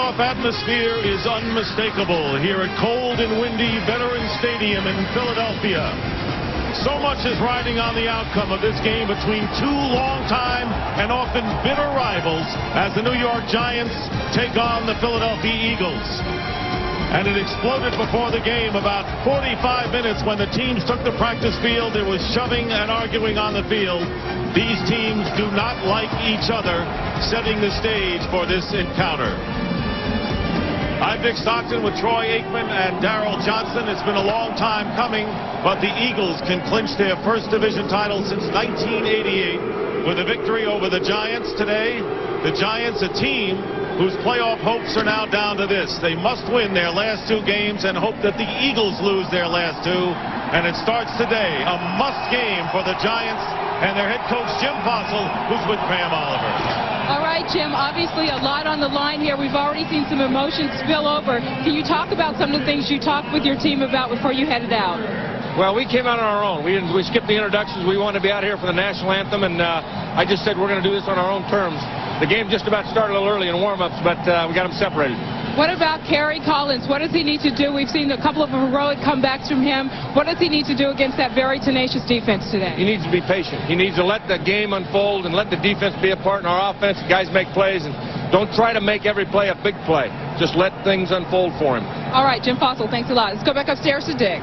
playoff atmosphere is unmistakable here at cold and windy Veterans Stadium in Philadelphia. So much is riding on the outcome of this game between two longtime and often bitter rivals as the New York Giants take on the Philadelphia Eagles. And it exploded before the game. About 45 minutes when the teams took the practice field, there was shoving and arguing on the field. These teams do not like each other, setting the stage for this encounter. I'm Dick Stockton with Troy Aikman and Darrell Johnson. It's been a long time coming, but the Eagles can clinch their first division title since 1988 with a victory over the Giants today. The Giants, a team whose playoff hopes are now down to this. They must win their last two games and hope that the Eagles lose their last two. And it starts today, a must game for the Giants and their head coach Jim Fossil, who's with Pam Oliver. All right, Jim, obviously a lot on the line here. We've already seen some emotions spill over. Can you talk about some of the things you talked with your team about before you headed out? Well, we came out on our own. We skipped the introductions. We wanted to be out here for the national anthem, and I just said we're going to do this on our own terms. The game just about started a little early in warm-ups, but we got them separated. What about Kerry Collins? What does he need to do? We've seen a couple of heroic comebacks from him. What does he need to do against that very tenacious defense today? He needs to be patient. He needs to let the game unfold and let the defense be a part in our offense. The guys make plays, and don't try to make every play a big play. Just let things unfold for him. All right, Jim Fossil, thanks a lot. Let's go back upstairs to Dick.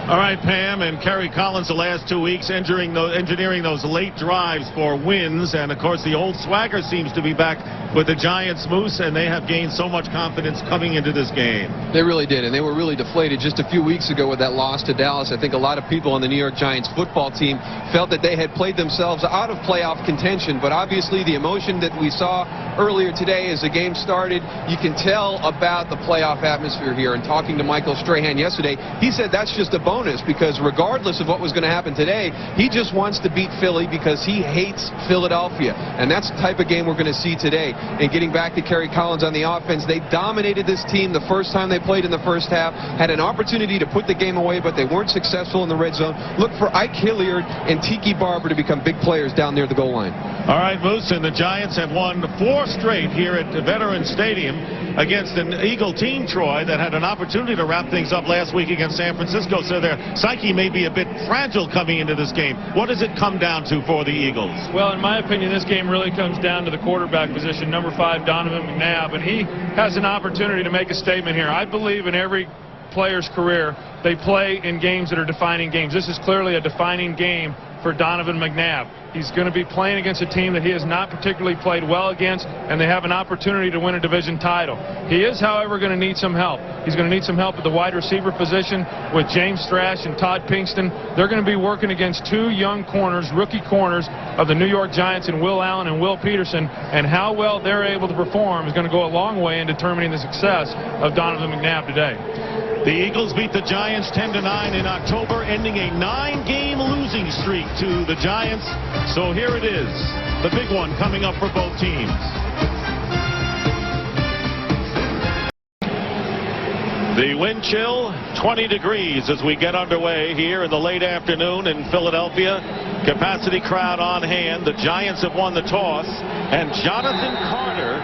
All right, Pam, and Kerry Collins the last 2 weeks engineering those late drives for wins. And, of course, the old swagger seems to be back with the Giants, Moose, and they have gained so much confidence coming into this game. They really did, and they were really deflated just a few weeks ago with that loss to Dallas. I think a lot of people on the New York Giants football team felt that they had played themselves out of playoff contention, but obviously the emotion that we saw earlier today as the game started, you can tell about the playoff atmosphere here. And talking to Michael Strahan yesterday, he said that's just a bonus because regardless of what was going to happen today, he just wants to beat Philly because he hates Philadelphia. And that's the type of game we're going to see today. And getting back to Kerry Collins on the offense, they dominated this team the first time they played in the first half, had an opportunity to put the game away, but they weren't successful in the red zone. Look for Ike Hilliard and Tiki Barber to become big players down near the goal line. All right, Moose, and the Giants have won 4 straight here at the Veterans Stadium against an Eagle team, Troy, that had an opportunity to wrap things up last week against San Francisco, so their psyche may be a bit fragile coming into this game. What does it come down to for the Eagles? Well, in my opinion, this game really comes down to the quarterback position, number 5, Donovan McNabb, and he has an opportunity to make a statement here. I believe in every player's career, they play in games that are defining games. This is clearly a defining game for Donovan McNabb. He's going to be playing against a team that he has not particularly played well against, and they have an opportunity to win a division title. He is, however, going to need some help. He's going to need some help at the wide receiver position with James Thrash and Todd Pinkston. They're going to be working against 2 young corners, rookie corners of the New York Giants in Will Allen and Will Peterson, and how well they're able to perform is going to go a long way in determining the success of Donovan McNabb today. The Eagles beat the Giants 10-9 in October, ending a 9-game losing streak to the Giants. So here it is, the big one coming up for both teams. The wind chill, 20 degrees as we get underway here in the late afternoon in Philadelphia. Capacity crowd on hand. The Giants have won the toss, and Jonathan Carter,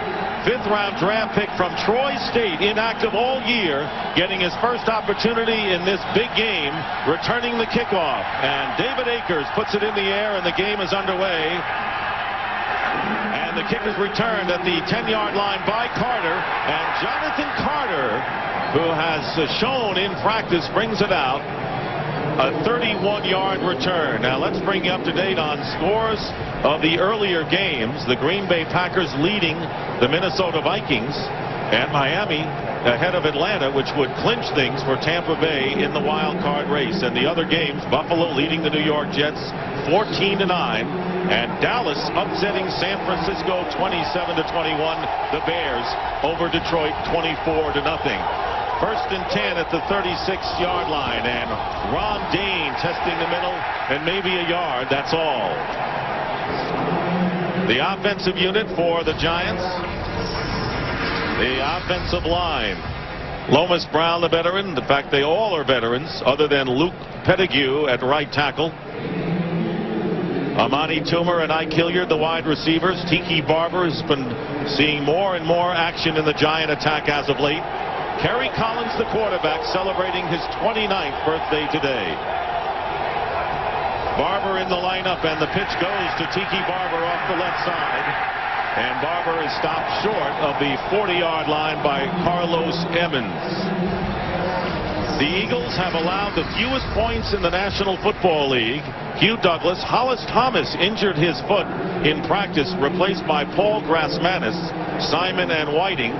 5th-round draft pick from Troy State, inactive all year, getting his first opportunity in this big game, returning the kickoff. And David Akers puts it in the air, and the game is underway. And the kick is returned at the 10-yard line by Carter. And Jonathan Carter, who has shown in practice, brings it out. A 31-yard return. Now let's bring you up to date on scores of the earlier games. The Green Bay Packers leading the Minnesota Vikings, and Miami ahead of Atlanta, which would clinch things for Tampa Bay in the wild card race. And the other games, Buffalo leading the New York Jets 14-9, and Dallas upsetting San Francisco 27-21. The Bears over Detroit 24-0. 1st and 10 at the 36-yard line, and Ron Dane testing the middle, and maybe a yard, that's all. The offensive unit for the Giants, the offensive line. Lomas Brown, the veteran. In fact, they all are veterans, other than Luke Pettigrew at right tackle. Amani Toomer and Ike Hilliard, the wide receivers. Tiki Barber has been seeing more and more action in the Giant attack as of late. Kerry Collins, the quarterback, celebrating his 29th birthday today. Barber in the lineup, and the pitch goes to Tiki Barber off the left side. And Barber is stopped short of the 40-yard line by Carlos Emmons. The Eagles have allowed the fewest points in the National Football League. Hugh Douglas, Hollis Thomas injured his foot in practice, replaced by Paul Grassmanis, Simon and Whiting.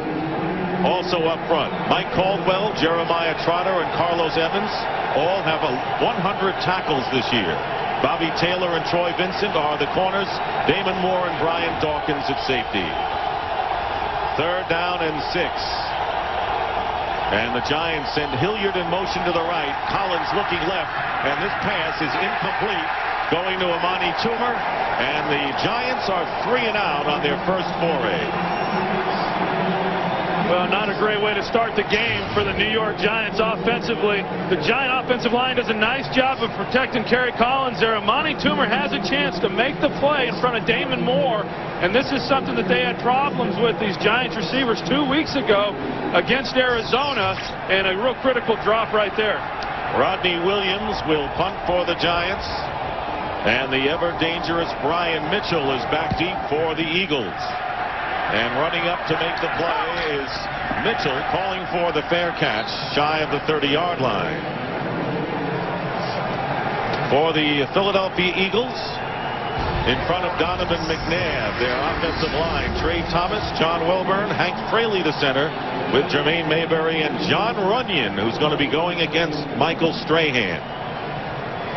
Also up front, Mike Caldwell, Jeremiah Trotter, and Carlos Evans all have 100 tackles this year. Bobby Taylor and Troy Vincent are the corners. Damon Moore and Brian Dawkins at safety. 3rd down and 6. And the Giants send Hilliard in motion to the right. Collins looking left. And this pass is incomplete, going to Amani Toomer. And the Giants are 3 and out on their first foray. Well, not a great way to start the game for the New York Giants offensively. The Giant offensive line does a nice job of protecting Kerry Collins there. Amani Toomer has a chance to make the play in front of Damon Moore. And this is something that they had problems with, these Giants receivers, 2 weeks ago against Arizona. And a real critical drop right there. Rodney Williams will punt for the Giants. And the ever-dangerous Brian Mitchell is back deep for the Eagles. And running up to make the play is Mitchell, calling for the fair catch shy of the 30-yard line. For the Philadelphia Eagles, in front of Donovan McNabb, their offensive line, Trey Thomas, John Welburn, Hank Fraley, the center, with Jermaine Mayberry and John Runyon, who's going to be going against Michael Strahan.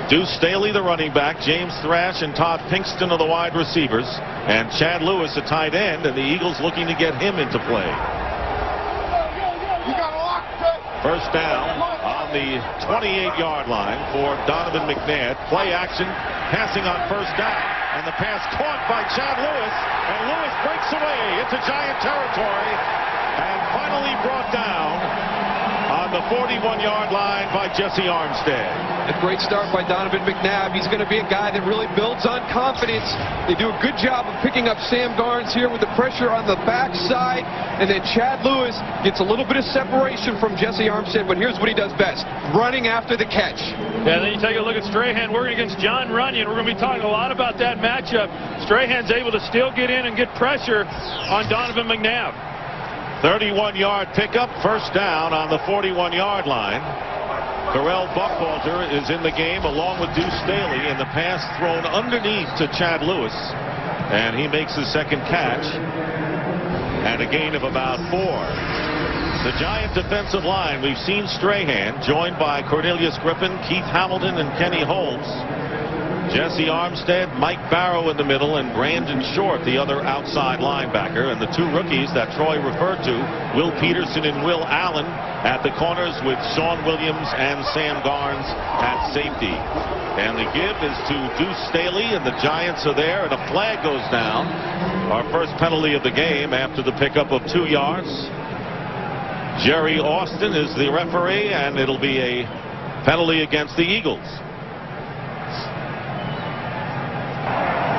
Deuce Staley, the running back, James Thrash and Todd Pinkston are the wide receivers, and Chad Lewis, a tight end, and the Eagles looking to get him into play. First down on the 28-yard line for Donovan McNabb. Play action, passing on first down, and the pass caught by Chad Lewis, and Lewis breaks away into Giant territory, and finally brought down on the 41-yard line by Jesse Armstead. A great start by Donovan McNabb. He's going to be a guy that really builds on confidence. They do a good job of picking up Sam Garnes here with the pressure on the backside. And then Chad Lewis gets a little bit of separation from Jesse Armstead, but here's what he does best, running after the catch. Yeah, and then you take a look at Strahan working against John Runyon. We're going to be talking a lot about that matchup. Strahan's able to still get in and get pressure on Donovan McNabb. 31-yard pickup, first down on the 41-yard line. Terrell Buckhalter is in the game along with Deuce Staley, and the pass thrown underneath to Chad Lewis, and he makes his second catch and a gain of about 4. The Giant defensive line, we've seen Strahan joined by Cornelius Griffin, Keith Hamilton, and Kenny Holmes. Jesse Armstead, Mike Barrow in the middle, and Brandon Short, the other outside linebacker. And the 2 rookies that Troy referred to, Will Peterson and Will Allen, at the corners, with Sean Williams and Sam Garnes at safety. And the give is to Deuce Staley, and the Giants are there, and a flag goes down. Our first penalty of the game after the pickup of 2 yards. Jerry Austin is the referee, and it'll be a penalty against the Eagles.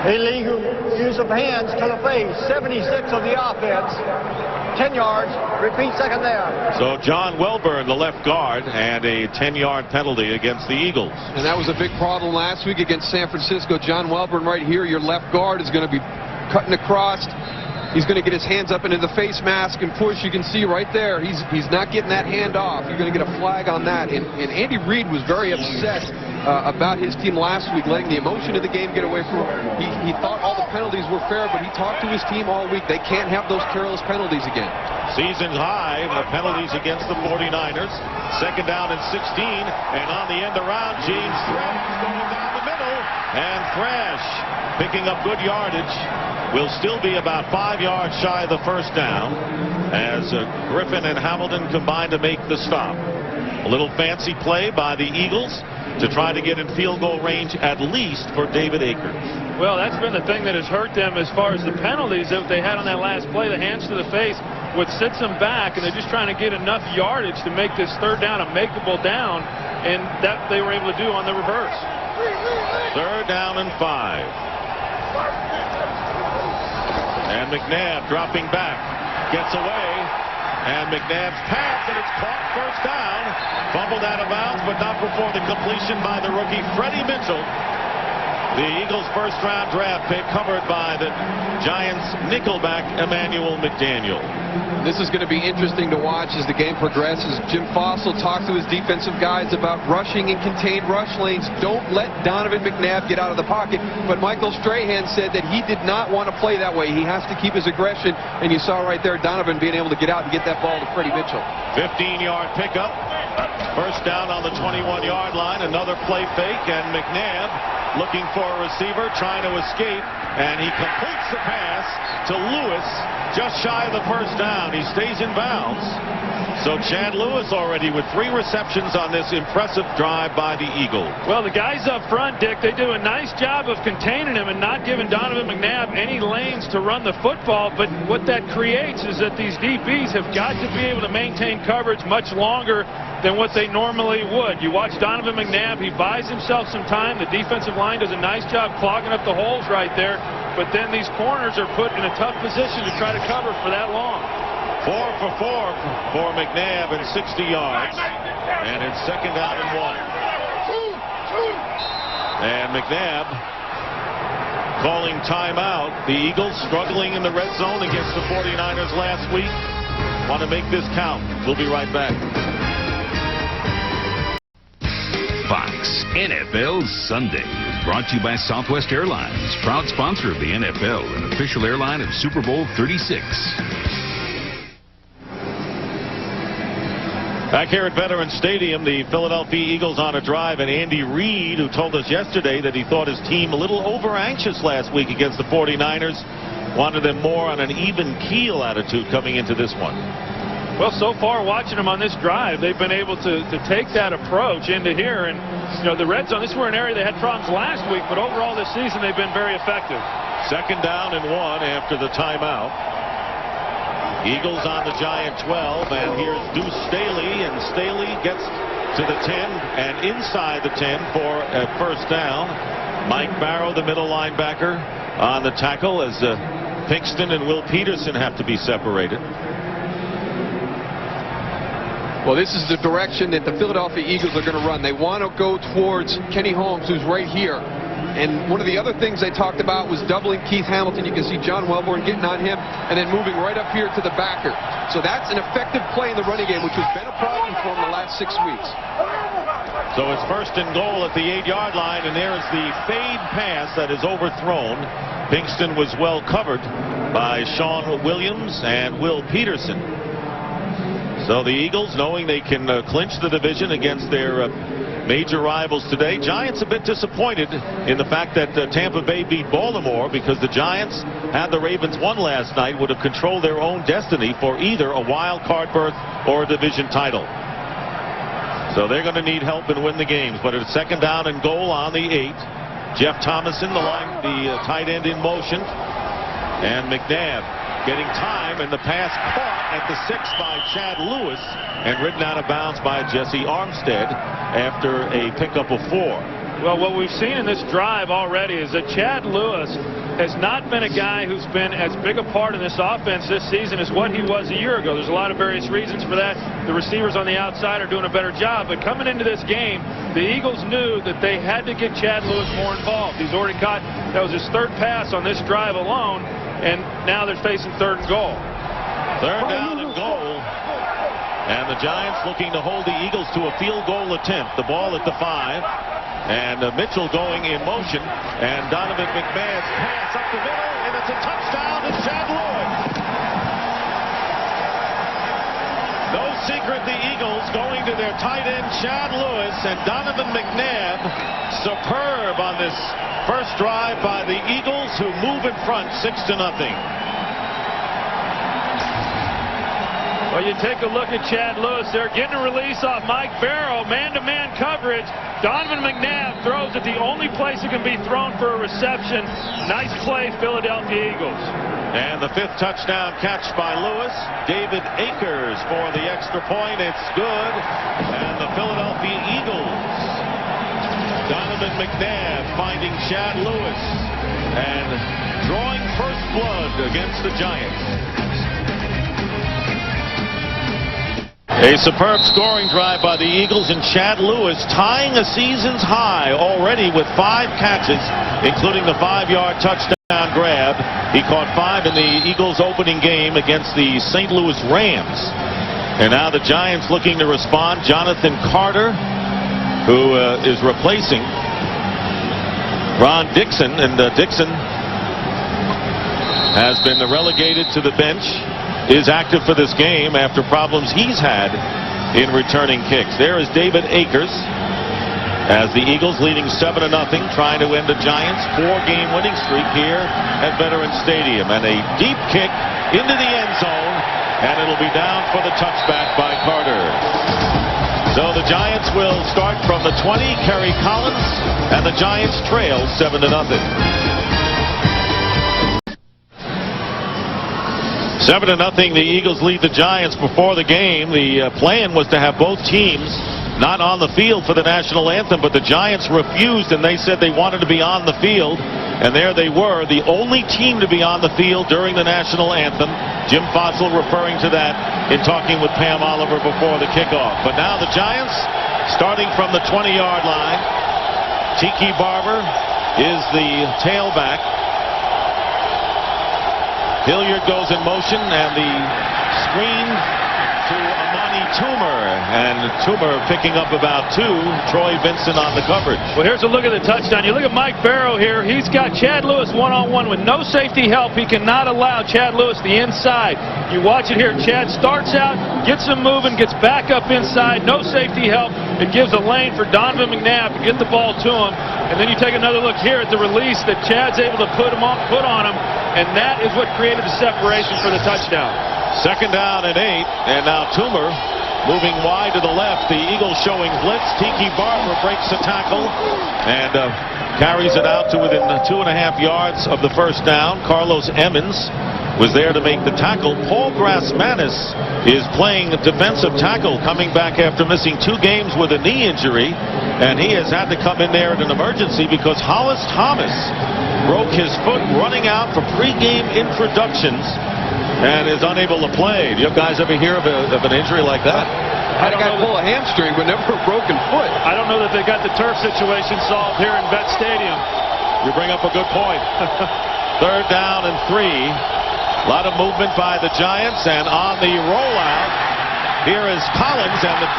Illegal use of hands to the face, 76 of the offense, 10 yards, repeat second there. So John Welburn, the left guard, and a 10-yard penalty against the Eagles. And that was a big problem last week against San Francisco. John Welburn right here, your left guard, is going to be cutting across. He's going to get his hands up into the face mask and push. You can see right there, he's not getting that hand off. You're going to get a flag on that. And Andy Reid was very upset about his team last week, letting the emotion of the game get away from him. He thought all the penalties were fair, but he talked to his team all week. They can't have those careless penalties again. Season high the penalties against the 49ers. Second down and 16, and on the end around, James Thrash going down the middle, and Thrash picking up good yardage. Will still be about 5 yards shy of the first down as Griffin and Hamilton combine to make the stop. A little fancy play by the Eagles to try to get in field goal range at least for David Akers. Well, that's been the thing that has hurt them as far as the penalties that they had on that last play. The hands to the face, what sits them back, and they're just trying to get enough yardage to make this third down a makeable down, and that they were able to do on the reverse. 3rd down and 5. And McNabb dropping back. Gets away. And McNabb's pass, and it's caught 1st down. Fumbled out of bounds, but not before the completion by the rookie Freddie Mitchell. The Eagles' 1st-round draft pick covered by the Giants' nickelback Emmanuel McDaniel. This is going to be interesting to watch as the game progresses. Jim Fossil talked to his defensive guys about rushing and contained rush lanes. Don't let Donovan McNabb get out of the pocket. But Michael Strahan said that he did not want to play that way. He has to keep his aggression. And you saw right there Donovan being able to get out and get that ball to Freddie Mitchell. 15-yard pickup. 1st down on the 21-yard line. Another play fake, and McNabb looking for a receiver, trying to escape, and he completes the pass to Lewis, just shy of the 1st down. He stays in bounds. So Chad Lewis already with 3 receptions on this impressive drive by the Eagles. Well, the guys up front, Dick, they do a nice job of containing him and not giving Donovan McNabb any lanes to run the football. But what that creates is that these DBs have got to be able to maintain coverage much longer than what they normally would. You watch Donovan McNabb, he buys himself some time. The defensive line does a nice job clogging up the holes right there. But then these corners are put in a tough position to try to cover for that long. 4 for 4 for McNabb and 60 yards. And it's 2nd down and 1. And McNabb calling timeout. The Eagles struggling in the red zone against the 49ers last week. Want to make this count. We'll be right back. Fox NFL Sunday is brought to you by Southwest Airlines, proud sponsor of the NFL and official airline of Super Bowl 36. Back here at Veterans Stadium, the Philadelphia Eagles on a drive, and Andy Reid, who told us yesterday that he thought his team a little over-anxious last week against the 49ers, wanted them more on an even keel attitude coming into this one. Well, so far watching them on this drive, they've been able to take that approach into here. And, you know, the red zone, this were an area they had problems last week, but overall this season they've been very effective. 2nd down and 1 after the timeout. Eagles on the Giant 12, and here's Deuce Staley, and Staley gets to the 10 and inside the 10 for a 1st down. Mike Barrow, the middle linebacker, on the tackle as Pinkston and Will Peterson have to be separated. Well, this is the direction that the Philadelphia Eagles are going to run. They want to go towards Kenny Holmes, who's right here. And one of the other things they talked about was doubling Keith Hamilton. You can see John Welborn getting on him and then moving right up here to the backer. So that's an effective play in the running game, which has been a problem for him the last 6 weeks. So it's 1st and goal at the 8-yard line, and there is the fade pass that is overthrown. Pinkston was well covered by Sean Williams and Will Peterson. So the Eagles, knowing they can clinch the division against their major rivals today. Giants a bit disappointed in the fact that Tampa Bay beat Baltimore, because the Giants, had the Ravens won last night, would have controlled their own destiny for either a wild card berth or a division title. So they're going to need help and win the games. But it's 2nd down and goal on the 8. Jeff Thomason, the tight end, in motion, and McNabb getting time, and the pass caught at the 6 by Chad Lewis and ridden out of bounds by Jesse Armstead after a pickup of 4. Well, what we've seen in this drive already is that Chad Lewis has not been a guy who's been as big a part in this offense this season as what he was a year ago. There's a lot of various reasons for that. The receivers on the outside are doing a better job, but coming into this game, the Eagles knew that they had to get Chad Lewis more involved. He's already caught, that was his 3rd pass on this drive alone, and now they're facing 3rd and goal. 3rd down and goal. And the Giants looking to hold the Eagles to a field goal attempt. The ball at the 5. And Mitchell going in motion. And Donovan McNabb's pass up the middle. And it's a touchdown to Chad Lewis. No secret, the Eagles going to their tight end Chad Lewis, and Donovan McNabb superb on this first drive by the Eagles, who move in front 6-0. Well, you take a look at Chad Lewis there, getting a release off Mike Barrow, man-to-man coverage. Donovan McNabb throws at the only place it can be thrown for a reception. Nice play, Philadelphia Eagles. And the 5th touchdown catch by Lewis. David Akers for the extra point. It's good. And the Philadelphia Eagles, Donovan Donovan McNabb finding Chad Lewis and drawing first blood against the Giants. A superb scoring drive by the Eagles, and Chad Lewis tying a season's high already with 5 catches, including the 5-yard touchdown grab. He caught 5 in the Eagles' opening game against the St. Louis Rams. And now the Giants looking to respond. Jonathan Carter, who is replacing Ron Dixon, and Dixon has been relegated to the bench, is active for this game after problems he's had in returning kicks. There is David Akers as the Eagles leading 7-0, trying to end the Giants' 4-game winning streak here at Veterans Stadium. And a deep kick into the end zone, and it'll be down for the touchback by Carter. So the Giants will start from the 20, Kerry Collins, and the Giants trail 7-0. 7-0, the Eagles lead the Giants before the game. The plan was to have both teams not on the field for the national anthem, but the Giants refused, and they said they wanted to be on the field. And there they were, the only team to be on the field during the national anthem. Jim Fossil referring to that in talking with Pam Oliver before the kickoff. But now the Giants starting from the 20-yard line. Tiki Barber is the tailback. Hilliard goes in motion, and the screen to Amani Toomer, and Toomer picking up about 2. Troy Vincent on the coverage. Well, here's a look at the touchdown. You look at Mike Barrow here. He's got Chad Lewis one-on-one with no safety help. He cannot allow Chad Lewis the inside. You watch it here. Chad starts out, gets him moving, gets back up inside. No safety help. It gives a lane for Donovan McNabb to get the ball to him. And then you take another look here at the release that Chad's able to put on him. And that is what created the separation for the touchdown. 2nd down and 8, and now Toomer moving wide to the left. The Eagles showing blitz. Tiki Barber breaks the tackle and carries it out to within 2.5 yards of the first down. Carlos Emmons was there to make the tackle. Paul Grassmanis is playing defensive tackle, coming back after missing 2 games with a knee injury, and he has had to come in there at an emergency because Hollis Thomas broke his foot running out for pregame introductions and is unable to play. Do you guys ever hear of an injury like that? Had a guy pull a hamstring but never a broken foot. I don't know that they got the turf situation solved here in Vet Stadium. You bring up a good point. 3rd down and 3. A lot of movement by the Giants, and on the rollout, here is Collins, and the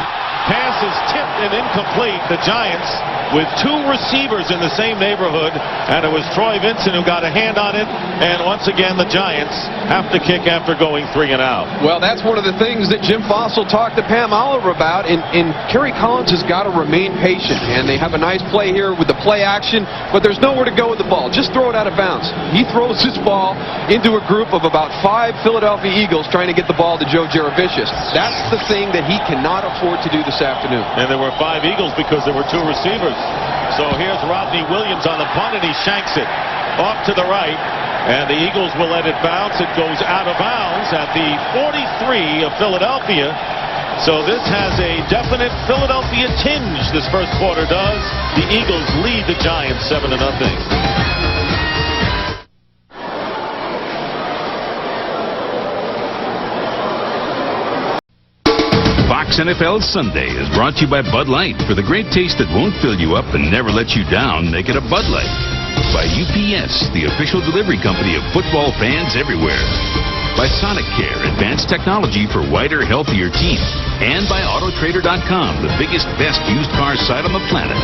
pass is tipped and incomplete. The Giants with 2 receivers in the same neighborhood, and it was Troy Vincent who got a hand on it, and once again the Giants have to kick after going 3 and out. Well, that's one of the things that Jim Fossil talked to Pam Oliver about, and Kerry Collins has got to remain patient, and they have a nice play here with the play action, but there's nowhere to go with the ball. Just throw it out of bounds. He throws his ball into a group of about 5 Philadelphia Eagles trying to get the ball to Joe Jaravicius. That's the thing that he cannot afford to do this afternoon. And there were 5 Eagles because there were 2 receivers. So here's Rodney Williams on the punt, and he shanks it off to the right. And the Eagles will let it bounce. It goes out of bounds at the 43 of Philadelphia. So this has a definite Philadelphia tinge, this first quarter does. The Eagles lead the Giants 7-0. Fox NFL Sunday is brought to you by Bud Light. For the great taste that won't fill you up and never let you down, make it a Bud Light. By UPS, the official delivery company of football fans everywhere. By Sonic Care, advanced technology for whiter, healthier teeth. And by Autotrader.com, the biggest, best used car site on the planet.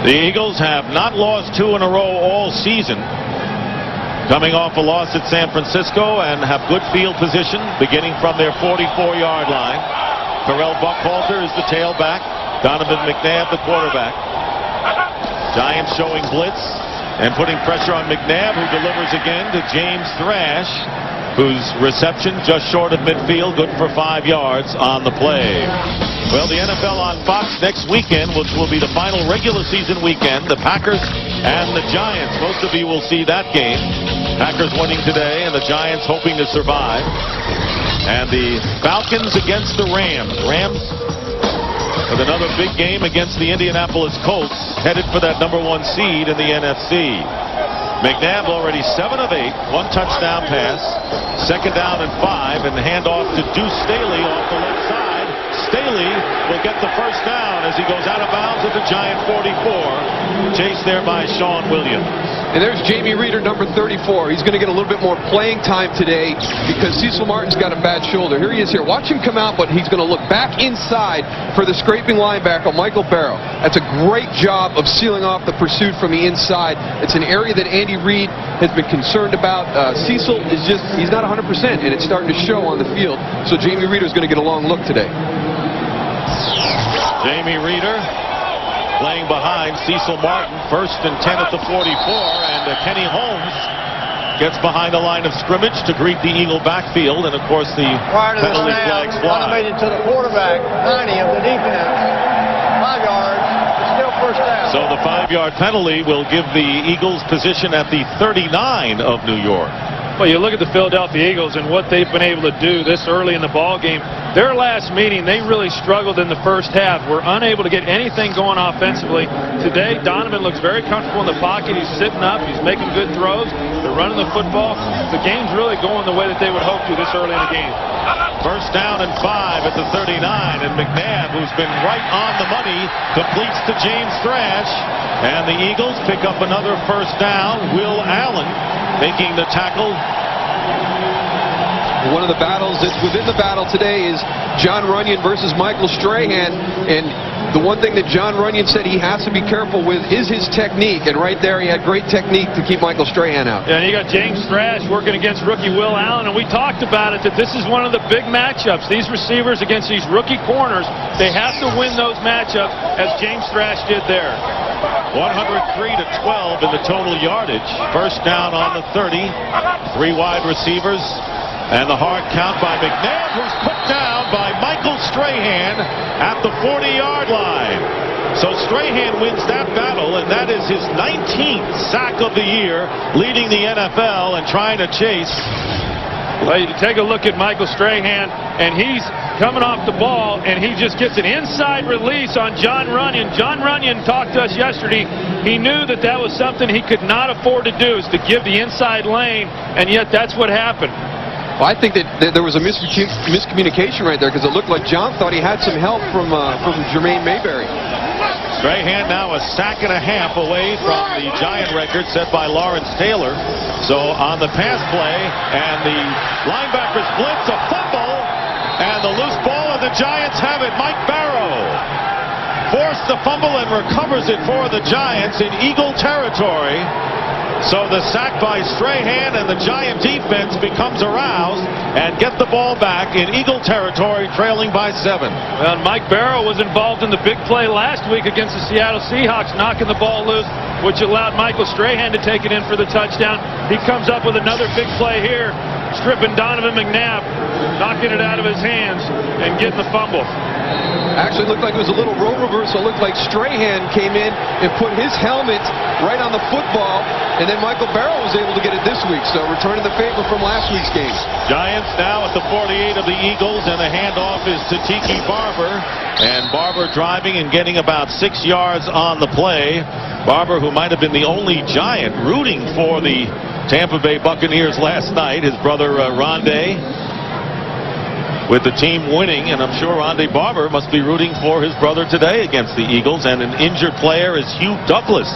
The Eagles have not lost 2 in a row all season. Coming off a loss at San Francisco, and have good field position beginning from their 44-yard line. Terrell Buckhalter is the tailback. Donovan McNabb the quarterback. Giants showing blitz and putting pressure on McNabb, who delivers again to James Thrash, whose reception just short of midfield, good for 5 yards on the play. Well, the NFL on Fox next weekend, which will be the final regular season weekend, the Packers and the Giants. Most of you will see that game. Packers winning today, and the Giants hoping to survive. And the Falcons against the Rams. Rams with another big game against the Indianapolis Colts, headed for that #1 seed in the NFC. McNabb already 7 of 8, 1 touchdown pass, 2nd down and 5, and the handoff to Deuce Staley off the left side. Staley will get the first down as he goes out of bounds at the Giant 44, chased there by Sean Williams. And there's Jamie Reeder, number 34. He's going to get a little bit more playing time today because Cecil Martin's got a bad shoulder. Here he is here. Watch him come out, but he's going to look back inside for the scraping linebacker, Michael Barrow. That's a great job of sealing off the pursuit from the inside. It's an area that Andy Reid has been concerned about. Cecil is just, he's not 100%, and it's starting to show on the field. So Jamie Reeder's going to get a long look today. Jamie Reeder playing behind Cecil Martin, 1st and 10 at the 44, and Kenny Holmes gets behind the line of scrimmage to greet the Eagle backfield, and of course the penalty flags fly. Automated to the quarterback, 90 of the defense, 5 yards, it's still first down. So the 5-yard penalty will give the Eagles position at the 39 of New York. Well, you look at the Philadelphia Eagles and what they've been able to do this early in the ball game. Their last meeting, they really struggled in the first half. Were unable to get anything going offensively. Today, Donovan looks very comfortable in the pocket. He's sitting up. He's making good throws. They're running the football. The game's really going the way that they would hope to this early in the game. 1st down and 5 at the 39, and McNabb, who's been right on the money, completes to James Thrash, and the Eagles pick up another 1st down. Will Allen making the tackle. One of the battles that's within the battle today is John Runyon versus Michael Strahan, and the one thing that John Runyon said he has to be careful with is his technique, and right there he had great technique to keep Michael Strahan out. Yeah, and you got James Thrash working against rookie Will Allen, and we talked about it, that this is one of the big matchups. These receivers against these rookie corners, they have to win those matchups, as James Thrash did there. 103 to 12 in the total yardage. 1st down on the 30. 3 wide receivers. And the hard count by McNabb, who's put down by Michael Strahan at the 40-yard line. So Strahan wins that battle, and that is his 19th sack of the year, leading the NFL and trying to chase. Well, you take a look at Michael Strahan, and he's coming off the ball, and he just gets an inside release on John Runyon. John Runyon talked to us yesterday. He knew that that was something he could not afford to do, is to give the inside lane, and yet that's what happened. Well, I think that there was a miscommunication right there, because it looked like John thought he had some help from Jermaine Mayberry. Strahan now a sack and a half away from the Giant record set by Lawrence Taylor. So on the pass play, and the linebackers blitz, a fumble, and the loose ball, and the Giants have it. Mike Barrow forced the fumble and recovers it for the Giants in Eagle territory. So the sack by Strahan, and the Giant defense becomes aroused and get the ball back in Eagle territory, trailing by 7. Well, Mike Barrow was involved in the big play last week against the Seattle Seahawks, knocking the ball loose, which allowed Michael Strahan to take it in for the touchdown. He comes up with another big play here, stripping Donovan McNabb, knocking it out of his hands and getting the fumble. Actually looked like it was a little role reversal. It looked like Strahan came in and put his helmet right on the football, and then Michael Barrow was able to get it this week, so returning the favor from last week's game. Giants now at the 48 of the Eagles, and the handoff is to Tiki Barber, and Barber driving and getting about 6 yards on the play. Barber, who might have been the only Giant rooting for the Tampa Bay Buccaneers last night, his brother Rondé, with the team winning, and I'm sure Rondé Barber must be rooting for his brother today against the Eagles. And an injured player is Hugh Douglas,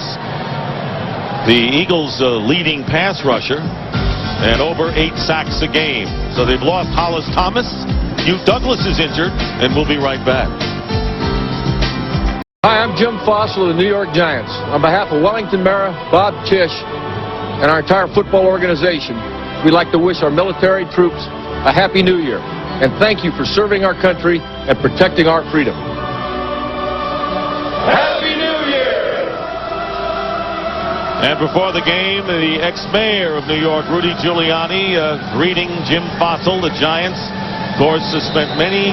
the Eagles' leading pass rusher, and over 8 sacks a game. So they've lost Hollis Thomas. Hugh Douglas is injured, and we'll be right back. Hi, I'm Jim Fossil of the New York Giants. On behalf of Wellington Mara, Bob Tisch, and our entire football organization, we'd like to wish our military troops a Happy New Year. And thank you for serving our country and protecting our freedom. Happy New Year! And before the game, the ex-mayor of New York, Rudy Giuliani, greeting Jim Fossil. The Giants, of course, spent many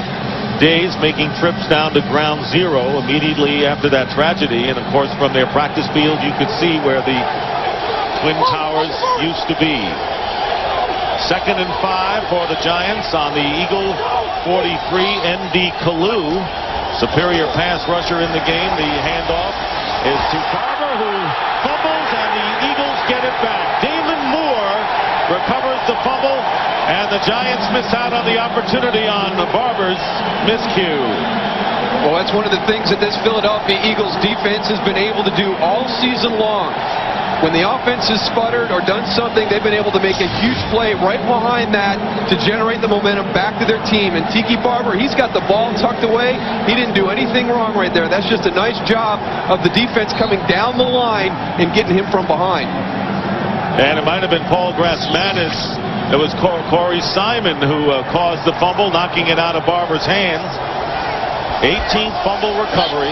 days making trips down to Ground Zero immediately after that tragedy. And, of course, from their practice field, you could see where the Twin Towers used to be. 2nd and 5 for the Giants on the Eagle 43, N.D. Kalu. superior pass rusher in the game. The handoff is to Barber, who fumbles, and the Eagles get it back. Damon Moore recovers the fumble, and the Giants miss out on the opportunity on Barber's miscue. Well, that's one of the things that this Philadelphia Eagles defense has been able to do all season long. When the offense has sputtered or done something, they've been able to make a huge play right behind that to generate the momentum back to their team. And Tiki Barber, he's got the ball tucked away. He didn't do anything wrong right there. That's just a nice job of the defense coming down the line and getting him from behind. And it might have been Paul Grassmanis. It was Corey Simon who caused the fumble, knocking it out of Barber's hands. 18th fumble recovery.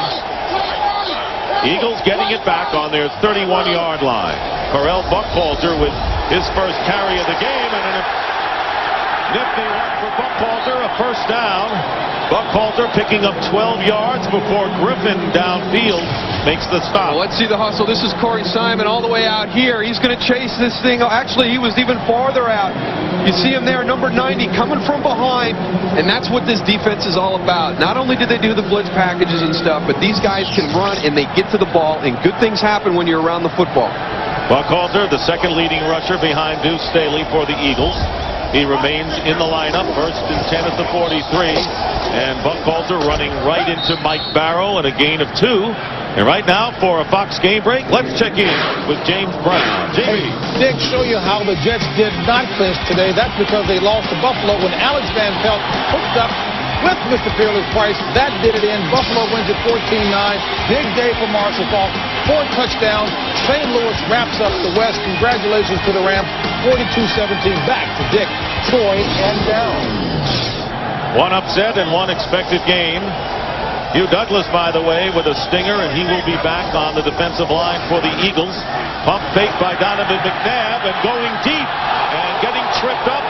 Eagles getting it back on their 31-yard line. Correll Buckhalter with his first carry of the game, and a nifty run for Buckhalter, a first down. Buckhalter picking up 12 yards before Griffin downfield makes the stop. Well, let's see the hustle. This is Corey Simon all the way out here. He's going to chase this thing. Actually, he was even farther out. You see him there, number 90, coming from behind, and that's what this defense is all about. Not only do they do the blitz packages and stuff, but these guys can run and they get to the ball, and good things happen when you're around the football. Buckhalter, the second leading rusher behind Deuce Staley for the Eagles. He remains in the lineup, first and 10 at the 43, and Buckhalter running right into Mike Barrow and a gain of 2. And right now, for a Fox game break, let's check in with James Brown. Jamie. Dick, show you how the Jets did not clinch today. That's because they lost to Buffalo when Alex Van Pelt hooked up with Mr. Peerless Price. That did it in. Buffalo wins at 14-9. Big day for Marshall Faulk. 4 touchdowns. St. Louis wraps up the West. Congratulations to the Rams. 42-17. Back to Dick, Troy, and down. One upset and one expected game. Hugh Douglas, by the way, with a stinger, and he will be back on the defensive line for the Eagles. Pump fake by Donovan McNabb, and going deep and getting tripped up,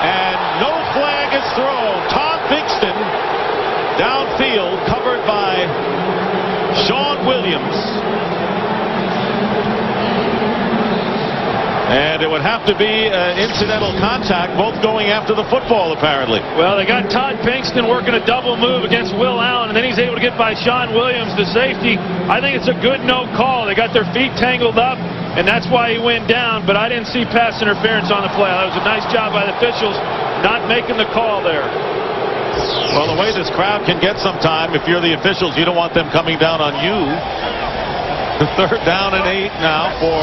and no flag is thrown. Todd Bigston downfield, covered by Sean Williams. And it would have to be incidental contact, both going after the football, apparently. Well, they got Todd Pinkston working a double move against Will Allen, and then he's able to get by Sean Williams, the safety. I think it's a good no call. They got their feet tangled up, and that's why he went down, but I didn't see pass interference on the play. That was a nice job by the officials not making the call there. Well, the way this crowd can get sometime, if you're the officials, you don't want them coming down on you. Third down and 8 now for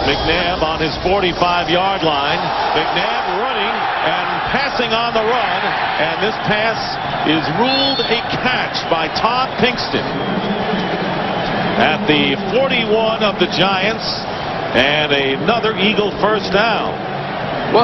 McNabb on his 45-yard line. McNabb running and passing on the run, and this pass is ruled a catch by Todd Pinkston at the 41 of the Giants, and another Eagle first down. Well,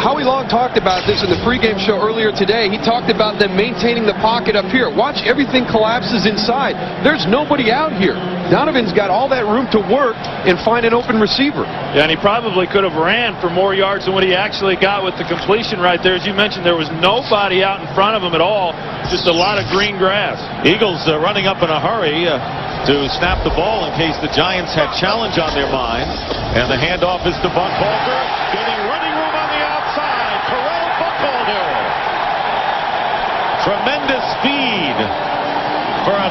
Howie Long talked about this in the pregame show earlier today. He talked about them maintaining the pocket up here. Watch, everything collapses inside. There's nobody out here. Donovan's got all that room to work and find an open receiver. Yeah, and he probably could have ran for more yards than what he actually got with the completion right there. As you mentioned, there was nobody out in front of him at all. Just a lot of green grass. Eagles running up in a hurry to snap the ball in case the Giants had challenge on their mind. And the handoff is to Buckhalter, getting running room on the outside. Correll Buckhalter. Tremendous speed for a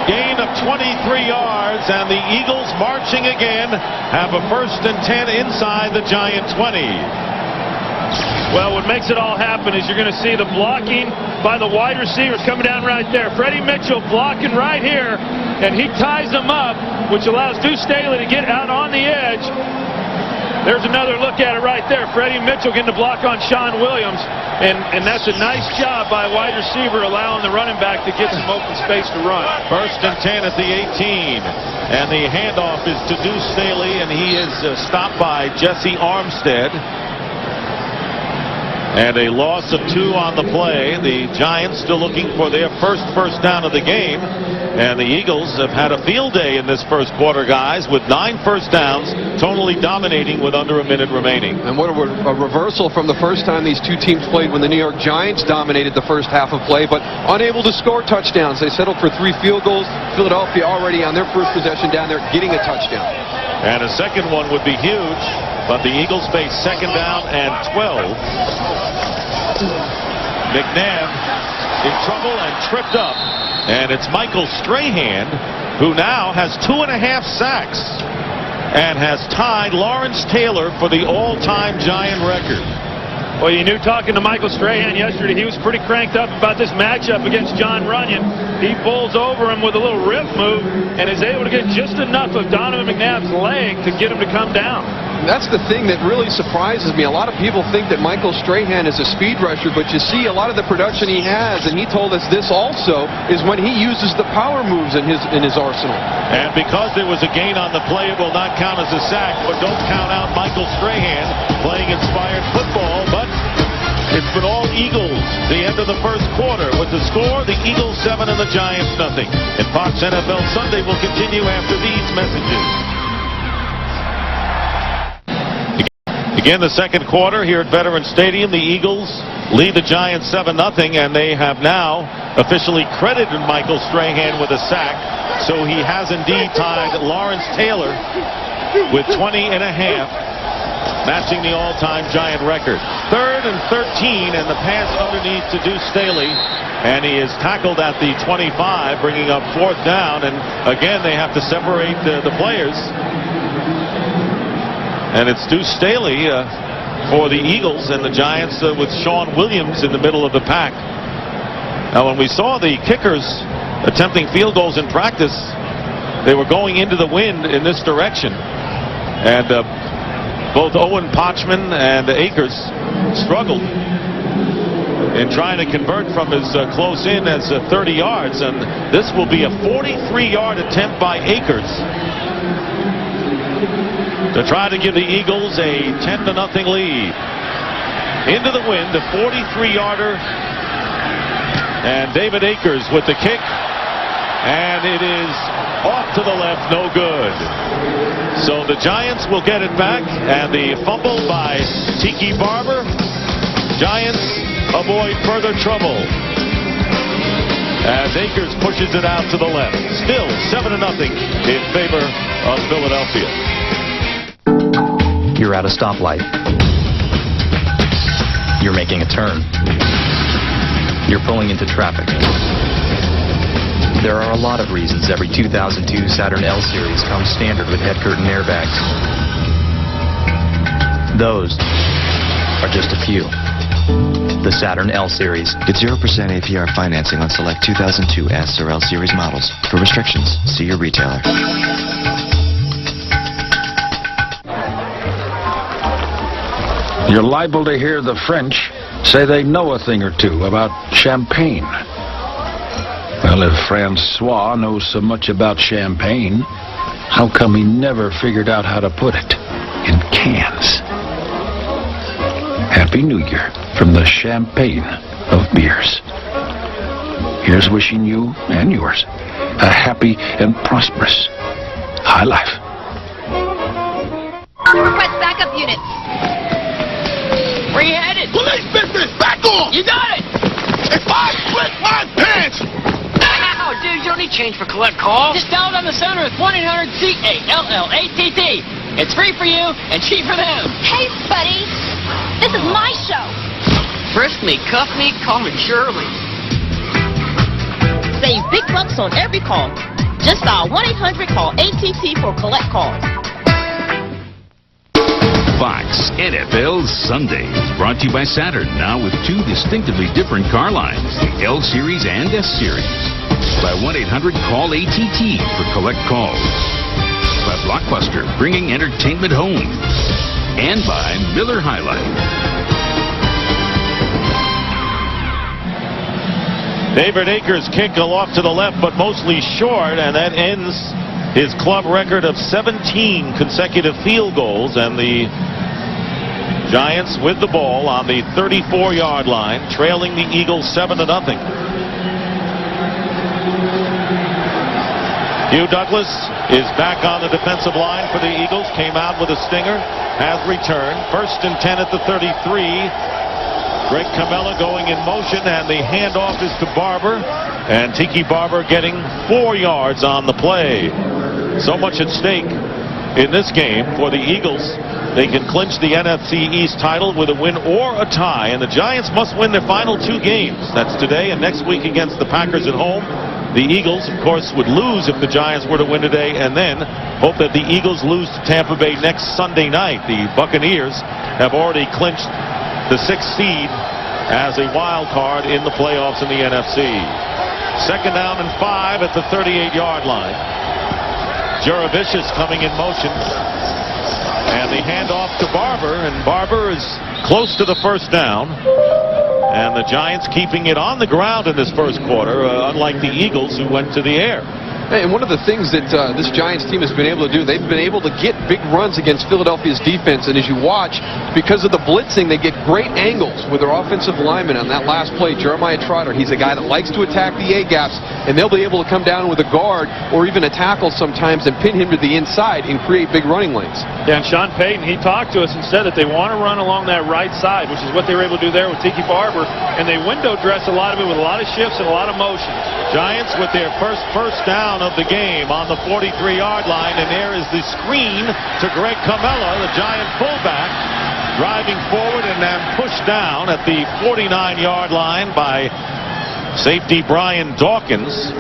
gain of 23 yards, and the Eagles marching again have a first and 10 inside the Giant 20. Well, what makes it all happen is you're going to see the blocking by the wide receivers coming down right there. Freddie Mitchell blocking right here, and he ties them up, which allows Deuce Staley to get out on the edge. There's another look at it right there. Freddie Mitchell getting the block on Sean Williams, and that's a nice job by a wide receiver allowing the running back to get some open space to run. First and 10 at the 18, and the handoff is to Deuce Staley, and he is stopped by Jesse Armstead. And a loss of 2 on the play. The Giants still looking for their first down of the game. And the Eagles have had a field day in this first quarter, guys, with 9 first downs, totally dominating with under a minute remaining. And what a reversal from the first time these two teams played, when the New York Giants dominated the first half of play, but unable to score touchdowns. They settled for 3 field goals. Philadelphia already on their first possession down there, getting a touchdown. And a second one would be huge, but the Eagles face 2nd down and 12. McNabb in trouble and tripped up. And it's Michael Strahan, who now has 2.5 sacks and has tied Lawrence Taylor for the all-time Giant record. Well, you knew talking to Michael Strahan yesterday, he was pretty cranked up about this matchup against John Runyon. He bowls over him with a little rip move and is able to get just enough of Donovan McNabb's leg to get him to come down. That's the thing that really surprises me. A lot of people think that Michael Strahan is a speed rusher, but you see a lot of the production he has, and he told us this also, is when he uses the power moves in his arsenal. And because there was a gain on the play, it will not count as a sack, but don't count out Michael Strahan playing inspired football. But it's been all Eagles the end of the first quarter. With the score, the Eagles 7 and the Giants nothing. And Fox NFL Sunday will continue after these messages. Again, the second quarter here at Veterans Stadium, the Eagles lead the Giants 7-0, and they have now officially credited Michael Strahan with a sack. So he has indeed tied Lawrence Taylor with 20.5, matching the all-time Giant record. 3rd and 13, and the pass underneath to Deuce Staley, and he is tackled at the 25, bringing up 4th down. And again, they have to separate the players. And it's Deuce Staley for the Eagles, and the Giants with Sean Williams in the middle of the pack. Now, when we saw the kickers attempting field goals in practice, they were going into the wind in this direction. And both Owen Potchman and Akers struggled in trying to convert from as close in as 30 yards. And this will be a 43-yard attempt by Akers to try to give the Eagles a 10-0 lead. Into the wind, a 43-yarder, and David Akers with the kick, and it is off to the left, no good. So the Giants will get it back, and the fumble by Tiki Barber. Giants avoid further trouble as Akers pushes it out to the left. Still 7-0 in favor of Philadelphia. You're at a stoplight. You're making a turn. You're pulling into traffic. There are a lot of reasons every 2002 Saturn L Series comes standard with head curtain airbags. Those are just a few. The Saturn L Series. Get 0% APR financing on select 2002 S or L Series models. For restrictions, see your retailer. You're liable to hear the French say they know a thing or two about champagne. Well, if Francois knows so much about champagne, how come he never figured out how to put it in cans? Happy New Year from the champagne of beers. Here's wishing you and yours a happy and prosperous high life. Request backup units. Where you headed? Police business! Back off! You got it! If I split my pants! Ow, dude, you don't need change for collect calls. Just dial it on the center with 1-800-CALLATT. It's free for you and cheap for them. Hey, buddy. This is my show. Frisk me, cuff me, call me Shirley. Save big bucks on every call. Just dial 1-800-CALL-ATT for collect calls. Fox NFL Sunday is brought to you by Saturn, now with 2 distinctively different car lines, the L Series and S Series. By 1-800-CALL-ATT for collect calls. By Blockbuster, bringing entertainment home. And by Miller High Life. David Akers' kick off to the left, but mostly short, and that ends his club record of 17 consecutive field goals, and the Giants with the ball on the 34-yard line, trailing the Eagles 7-0. Hugh Douglas is back on the defensive line for the Eagles, came out with a stinger, has returned. 1st and 10 at the 33. Greg Camella going in motion, and the handoff is to Barber, and Tiki Barber getting 4 yards on the play. So much at stake in this game for the Eagles. They can clinch the NFC East title with a win or a tie, and the Giants must win their final 2 games. That's today and next week against the Packers at home. the Eagles, of course, would lose if the Giants were to win today, and then hope that the Eagles lose to Tampa Bay next Sunday night. The Buccaneers have already clinched the 6th seed as a wild card in the playoffs in the NFC. Second down and 5 at the 38-yard line. Juravicius coming in motion. And the handoff to Barber, and Barber is close to the first down. And the Giants keeping it on the ground in this first quarter, unlike the Eagles who went to the air. And one of the things that this Giants team has been able to do, they've been able to get big runs against Philadelphia's defense. And as you watch, because of the blitzing, they get great angles with their offensive linemen on that last play. Jeremiah Trotter, he's a guy that likes to attack the A-gaps, and they'll be able to come down with a guard or even a tackle sometimes and pin him to the inside and create big running lanes. Yeah, and Sean Payton, he talked to us and said that they want to run along that right side, which is what they were able to do there with Tiki Barber. And they window dress a lot of it with a lot of shifts and a lot of motions. Giants with their first down of the game on the 43-yard line, and there is the screen to Greg Camella, the Giant fullback, driving forward and then pushed down at the 49-yard line by safety Brian Dawkins.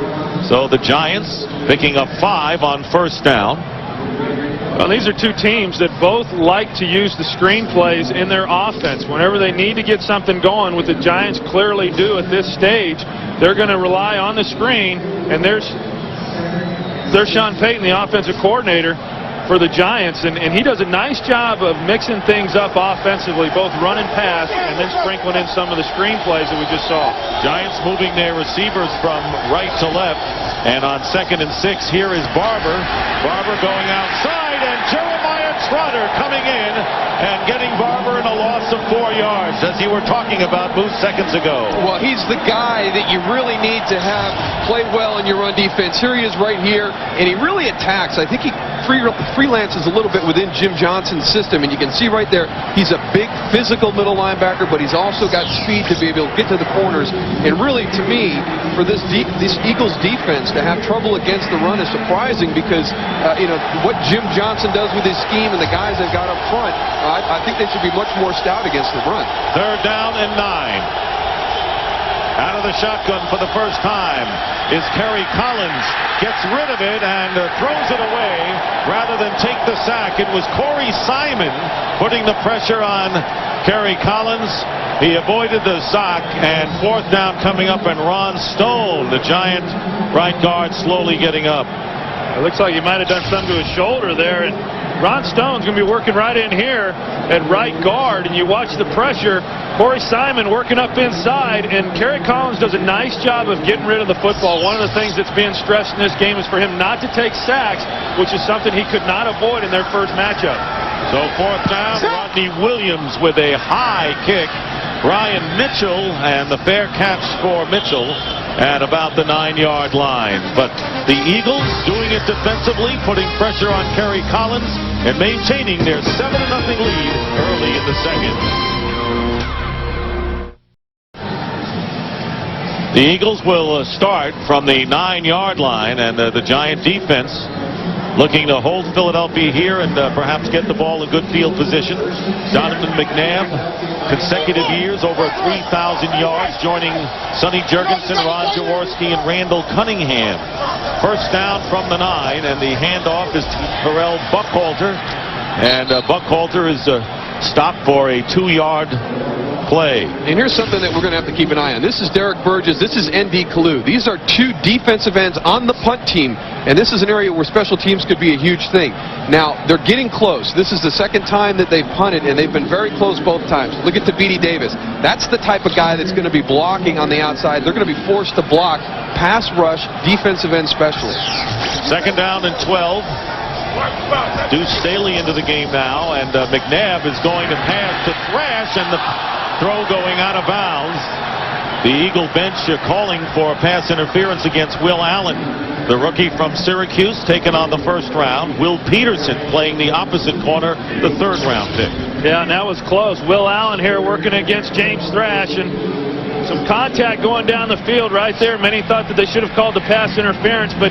So the Giants picking up 5 on first down. Well, these are two teams that both like to use the screen plays in their offense. Whenever they need to get something going, what the Giants clearly do at this stage, they're going to rely on the screen, and there's Sean Payton, the offensive coordinator for the Giants, and he does a nice job of mixing things up offensively, both run and pass, and then sprinkling in some of the screen plays that we just saw. Giants moving their receivers from right to left, and on 2nd and 6, here is Barber. Barber going outside, and Jeremiah Trotter coming in and getting Barber in a loss of 4 yards, as you were talking about Moose seconds ago. Well, he's the guy that you really need to have play well in your run defense. Here he is right here, and he really attacks. I think he freelances a little bit within Jim Johnson's system, and you can see right there, he's a big physical middle linebacker, but he's also got speed to be able to get to the corners. And really, to me, for this Eagles defense to have trouble against the run is surprising, because what Jim Johnson does with his scheme and the guys they've got up front, I think they should be much more stout against the run. Third down and 9. Out of the shotgun for the first time is Kerry Collins. Gets rid of it and throws it away rather than take the sack. It was Corey Simon putting the pressure on Kerry Collins. He avoided the sack, and 4th down coming up, and Ron Stone, the Giant right guard, slowly getting up. It looks like he might have done something to his shoulder there, and Ron Stone's going to be working right in here at right guard, and you watch the pressure. Corey Simon working up inside, and Kerry Collins does a nice job of getting rid of the football. One of the things that's being stressed in this game is for him not to take sacks, which is something he could not avoid in their first matchup. So 4th down, Rodney Williams with a high kick. Brian Mitchell, and the fair catch for Mitchell at about the 9-yard line. But the Eagles doing it defensively, putting pressure on Kerry Collins and maintaining their 7-0 lead early in the second. The Eagles will start from the 9-yard line, and the Giant defense looking to hold Philadelphia here and perhaps get the ball in good field position. Donovan McNabb, consecutive years, over 3,000 yards, joining Sonny Jurgensen, Ron Jaworski, and Randall Cunningham. First down from the 9, and the handoff is to Terrell Buckhalter. And Buckhalter is stopped for a 2-yard play. And here's something that we're going to have to keep an eye on. This is Derek Burgess. This is N.D. Kalu. These are two defensive ends on the punt team, and this is an area where special teams could be a huge thing. Now, they're getting close. This is the second time that they've punted, and they've been very close both times. Look at Tabidi Davis. That's the type of guy that's going to be blocking on the outside. They're going to be forced to block pass rush defensive end specialists. Second down and 12. Deuce Staley into the game now, and McNabb is going to pass to Thrash, and the throw going out of bounds. The Eagle bench calling for pass interference against Will Allen, the rookie from Syracuse, taken on the first round. Will Peterson playing the opposite corner, the 3rd round pick. Yeah, and that was close. Will Allen here working against James Thrash, and some contact going down the field right there. Many thought that they should have called the pass interference, but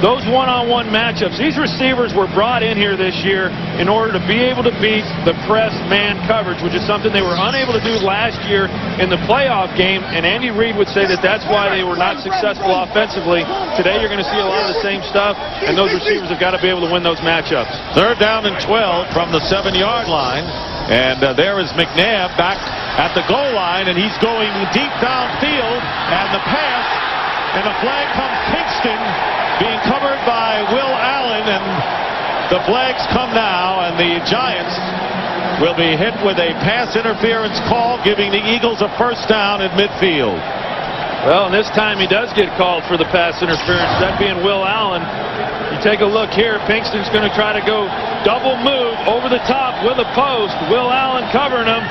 those one-on-one matchups. These receivers were brought in here this year in order to be able to beat the press man coverage, which is something they were unable to do last year in the playoff game, and Andy Reid would say that that's why they were not successful offensively. Today you're going to see a lot of the same stuff, and those receivers have got to be able to win those matchups. 3rd down and 12 from the 7-yard line, and there is McNabb back at the goal line, and he's going deep downfield, and the pass, and the flag comes Pinkston, being covered by Will Allen, and the flags come now, and the Giants will be hit with a pass interference call, giving the Eagles a 1st down at midfield. Well, and this time he does get called for the pass interference, that being Will Allen. You take a look here, Pinkston's going to try to go double move over the top with a post. Will Allen covering him,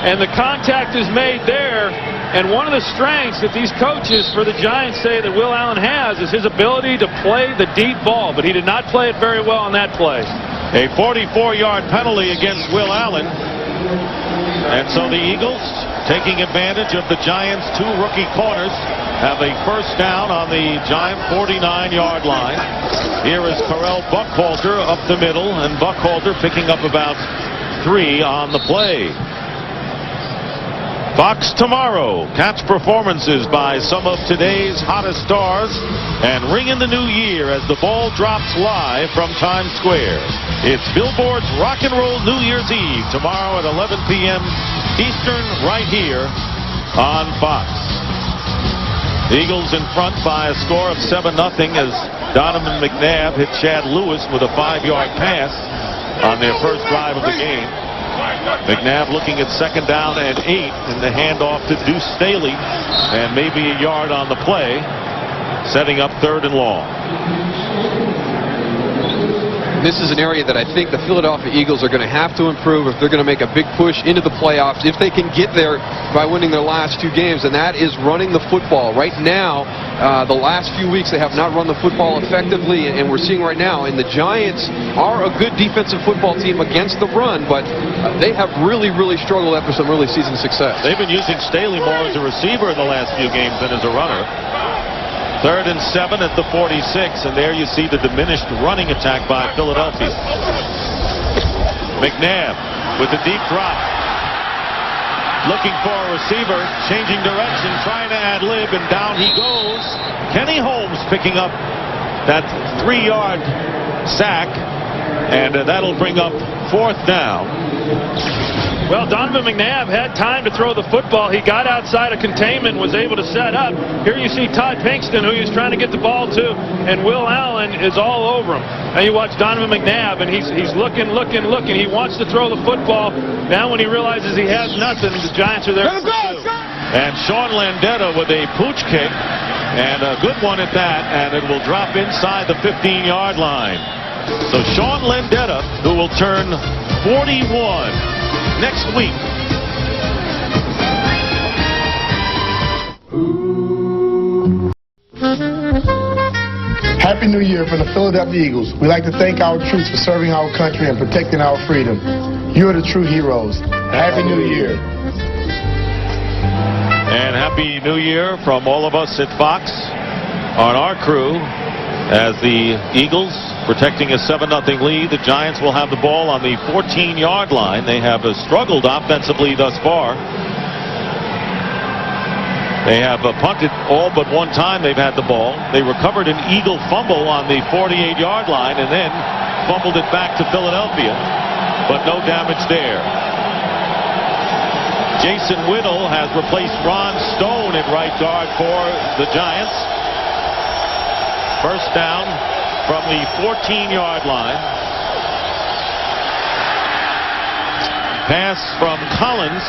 and the contact is made there. And one of the strengths that these coaches for the Giants say that Will Allen has is his ability to play the deep ball, but he did not play it very well on that play. A 44-yard penalty against Will Allen. And so the Eagles, taking advantage of the Giants' 2 rookie corners, have a 1st down on the Giant 49-yard line. Here is Carell Buckhalter up the middle, and Buckhalter picking up about 3 on the play. Fox tomorrow. Catch performances by some of today's hottest stars and ring in the new year as the ball drops live from Times Square. It's Billboard's Rock and Roll New Year's Eve tomorrow at 11 p.m. Eastern right here on Fox. The Eagles in front by a score of 7-0 as Donovan McNabb hit Chad Lewis with a 5-yard pass on their first drive of the game. McNabb looking at 2nd down and 8 in the handoff to Deuce Staley, and maybe a yard on the play, setting up 3rd and long. This is an area that I think the Philadelphia Eagles are going to have to improve if they're going to make a big push into the playoffs, if they can get there by winning their last 2 games, and that is running the football. Right now, the last few weeks they have not run the football effectively, and we're seeing right now, and the Giants are a good defensive football team against the run, but they have really struggled after some early season success. They've been using Staley more as a receiver in the last few games than as a runner. 3rd and 7 at the 46, and there you see the diminished running attack by Philadelphia. McNabb with the deep drop, looking for a receiver, changing direction, trying to ad-lib, and down he goes. Kenny Holmes picking up that 3-yard sack, and that'll bring up 4th down. Well, Donovan McNabb had time to throw the football. He got outside of containment, was able to set up. Here you see Todd Pinkston, who he's trying to get the ball to, and Will Allen is all over him. Now you watch Donovan McNabb, and he's looking. He wants to throw the football. Now when he realizes he has nothing, the Giants are there to pursue. And Sean Landeta with a pooch kick, and a good one at that, and it will drop inside the 15-yard line. So Sean Landeta, who will turn 41 next week. Happy New Year from the Philadelphia Eagles. We'd like to thank our troops for serving our country and protecting our freedom. You are the true heroes. Happy New Year. And Happy New Year from all of us at Fox on our crew as the Eagles protecting a 7-0 lead. The Giants will have the ball on the 14-yard line. They have struggled offensively thus far. They have punted all but one time they've had the ball. They recovered an Eagle fumble on the 48-yard line and then fumbled it back to Philadelphia, but no damage there. Jason Whittle has replaced Ron Stone at right guard for the Giants. 1st down from the 14-yard line. Pass from Collins,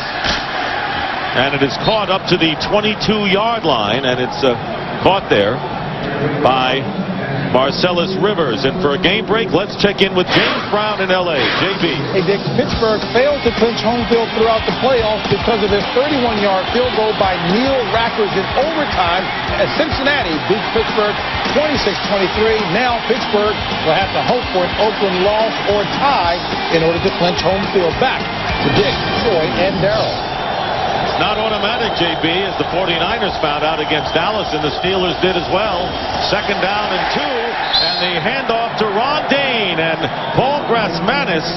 and it is caught up to the 22-yard line, and it's caught there by Marcellus Rivers. And for a game break, let's check in with James Brown in L.A. JB. Hey, Dick, Pittsburgh failed to clinch home field throughout the playoffs because of this 31-yard field goal by Neil Rackers in overtime as Cincinnati beat Pittsburgh 26-23. Now Pittsburgh will have to hope for an Oakland loss or tie in order to clinch home field. Back to Dick, Troy, and Darrell. Not automatic, JB, as the 49ers found out against Dallas, and the Steelers did as well. 2nd down and 2. And the handoff to Ron Dane, and Paul Grasmanis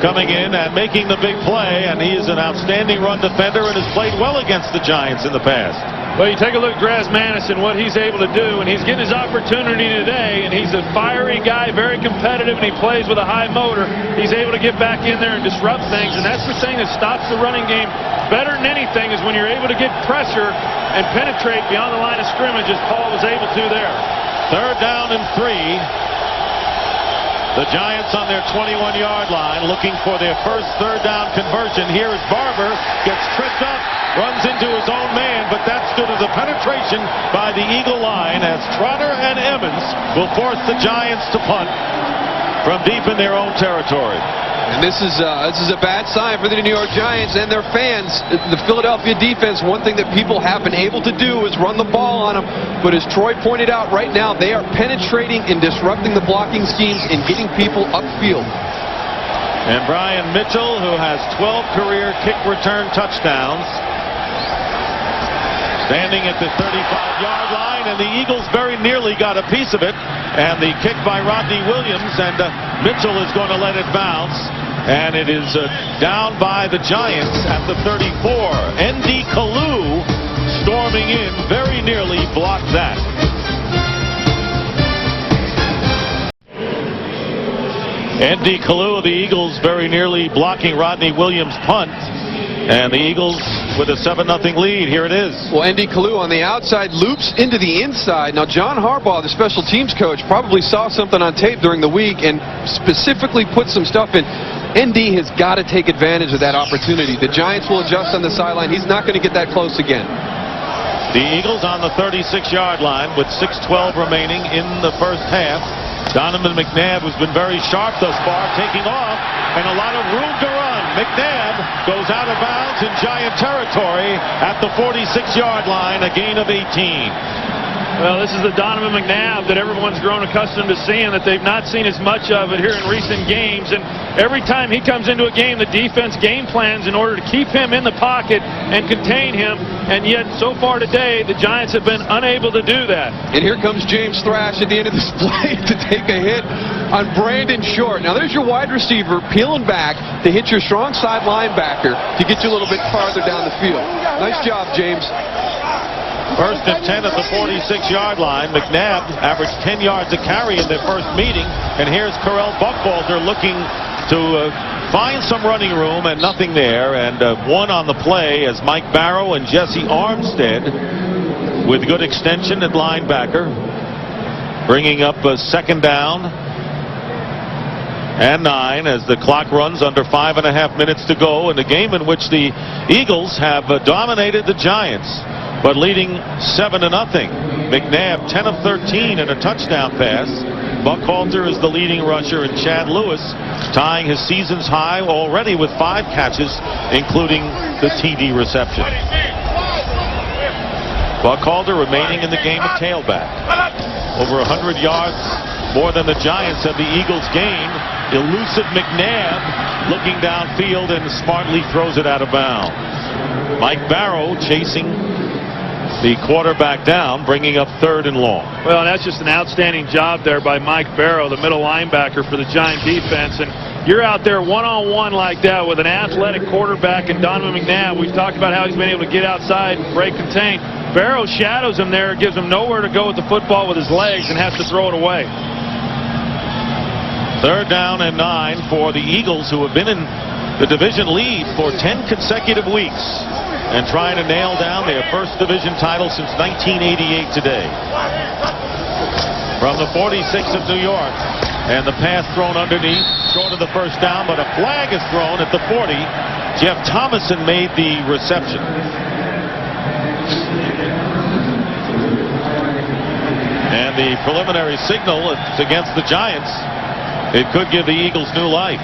coming in and making the big play, and he is an outstanding run defender and has played well against the Giants in the past. Well, you take a look at Grasmanis and what he's able to do, and he's getting his opportunity today, and he's a fiery guy, very competitive, and he plays with a high motor. He's able to get back in there and disrupt things, and that's the thing that stops the running game better than anything, is when you're able to get pressure and penetrate beyond the line of scrimmage, as Paul was able to there. 3rd down and 3. The Giants on their 21-yard line looking for their first 3rd down conversion. Here is Barber, gets tripped up, runs into his own man, but that's due to the penetration by the Eagle line, as Trotter and Emmons will force the Giants to punt from deep in their own territory. And this is a bad sign for the New York Giants and their fans. The Philadelphia defense, one thing that people have been able to do is run the ball on them. But as Troy pointed out, right now they are penetrating and disrupting the blocking schemes and getting people upfield. And Brian Mitchell, who has 12 career kick return touchdowns, standing at the 35-yard line, and the Eagles very nearly got a piece of it. And the kick by Rodney Williams, and Mitchell is going to let it bounce. And it is down by the Giants at the 34. N.D. Kalu storming in, very nearly blocked that. N.D. Kalu of the Eagles very nearly blocking Rodney Williams' punt. And the Eagles with a 7-0 lead. Here it is. Well, N.D. Kalu on the outside loops into the inside. Now, John Harbaugh, the special teams coach, probably saw something on tape during the week and specifically put some stuff in. N.D. has got to take advantage of that opportunity. The Giants will adjust on the sideline. He's not going to get that close again. The Eagles on the 36-yard line with 6:12 remaining in the first half. Donovan McNabb has been very sharp thus far, taking off, and a lot of room to run. McNabb goes out of bounds in Giant territory at the 46-yard line, a gain of 18. Well, this is the Donovan McNabb that everyone's grown accustomed to seeing, that they've not seen as much of it here in recent games. And every time he comes into a game, the defense game plans in order to keep him in the pocket and contain him. And yet, so far today, the Giants have been unable to do that. And here comes James Thrash at the end of this play to take a hit on Brandon Short. Now, there's your wide receiver peeling back to hit your strong side linebacker to get you a little bit farther down the field. Nice job, James. 1st and 10 at the 46-yard line. McNabb averaged 10 yards a carry in their first meeting. And here's Carell Buckwalter looking to find some running room, and nothing there. And one on the play as Mike Barrow and Jesse Armstead with good extension at linebacker, bringing up a 2nd down and 9 as the clock runs under 5.5 minutes to go in a game in which the Eagles have dominated the Giants, but leading 7-0. McNabb 10 of 13 and a touchdown pass. Buckhalter is the leading rusher, and Chad Lewis tying his season's high already with 5 catches, including the TD reception. Buckhalter remaining in the game at tailback. Over 100 yards more than the Giants have the Eagles gained. Elusive McNabb looking downfield and smartly throws it out of bounds. Mike Barrow chasing the quarterback down, bringing up 3rd and long. Well, that's just an outstanding job there by Mike Barrow, the middle linebacker for the Giant defense. And you're out there one-on-one like that with an athletic quarterback and Donovan McNabb. We've talked about how he's been able to get outside and break contain. Barrow shadows him there, gives him nowhere to go with the football with his legs, and has to throw it away. 3rd down and 9 for the Eagles, who have been in the division lead for 10 consecutive weeks and trying to nail down their first division title since 1988 today. From the 46 of New York, and the pass thrown underneath, short of the first down, but a flag is thrown at the 40. Jeff Thomason made the reception. And the preliminary signal, it's against the Giants. It could give the Eagles new life.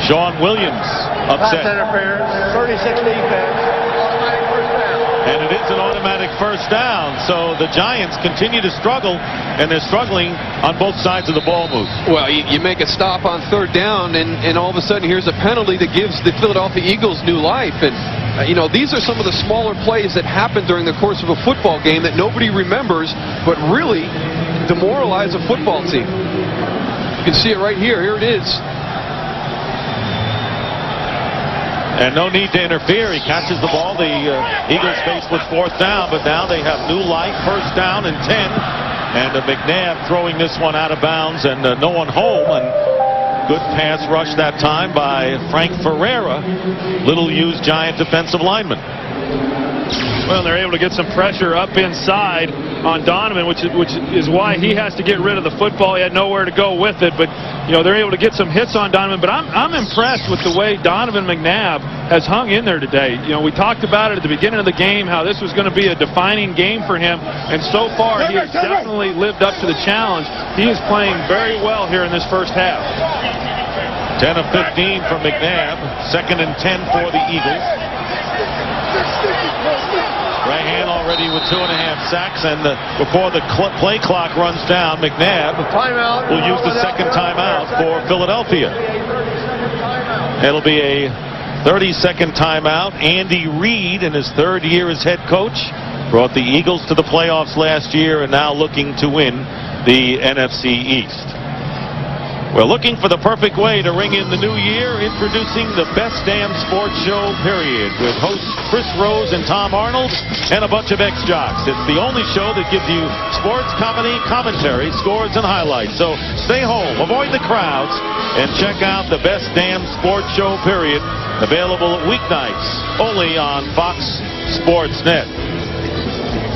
Sean Williams upset. Pass interference, 36 defense, automatic first down. And it is an automatic first down. So the Giants continue to struggle, and they're struggling on both sides of the ball move. Well, you make a stop on 3rd down, and all of a sudden here's a penalty that gives the Philadelphia Eagles new life. And you know, these are some of the smaller plays that happen during the course of a football game that nobody remembers, but really demoralize a football team. You can see it right here. Here it is. And no need to interfere. He catches the ball. The Eagles face with 4th down, but now they have new light. 1st down and 10. And McNabb throwing this one out of bounds, and no one home. And good pass rush that time by Frank Ferreira, little-used Giant defensive lineman. Well, they're able to get some pressure up inside on Donovan, which is why he has to get rid of the football. He had nowhere to go with it, but you know, they're able to get some hits on Donovan. But I'm impressed with the way Donovan McNabb has hung in there today. You know, we talked about it at the beginning of the game, how this was going to be a defining game for him, and so far he has definitely lived up to the challenge. He is playing very well here in this first half. 10 of 15 for McNabb. 2nd and 10 for the Eagles. Strahan already with 2.5 sacks, and before the play clock runs down, McNabb will use the 2nd timeout for Philadelphia. It'll be a 30-second timeout. Andy Reid, in his 3rd year as head coach, brought the Eagles to the playoffs last year and now looking to win the NFC East. We're looking for the perfect way to ring in the new year, introducing the Best Damn Sports Show, period, with hosts Chris Rose and Tom Arnold and a bunch of ex-jocks. It's the only show that gives you sports comedy, commentary, scores, and highlights. So stay home, avoid the crowds, and check out the Best Damn Sports Show, period, available weeknights only on Fox Sports Net.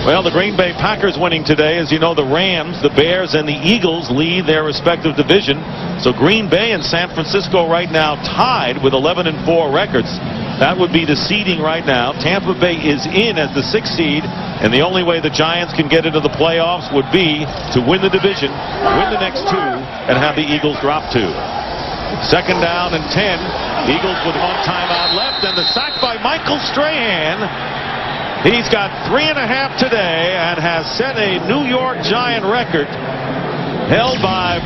Well, the Green Bay Packers winning today. As you know, the Rams, the Bears, and the Eagles lead their respective division. So Green Bay and San Francisco right now tied with 11-4 records. That would be the seeding right now. Tampa Bay is in as the 6th seed, and the only way the Giants can get into the playoffs would be to win the division, win the next 2, and have the Eagles drop 2. 2nd down and 10. Eagles with 1 timeout left, and the sack by Michael Strahan. He's got 3.5 today and has set a New York Giant record held by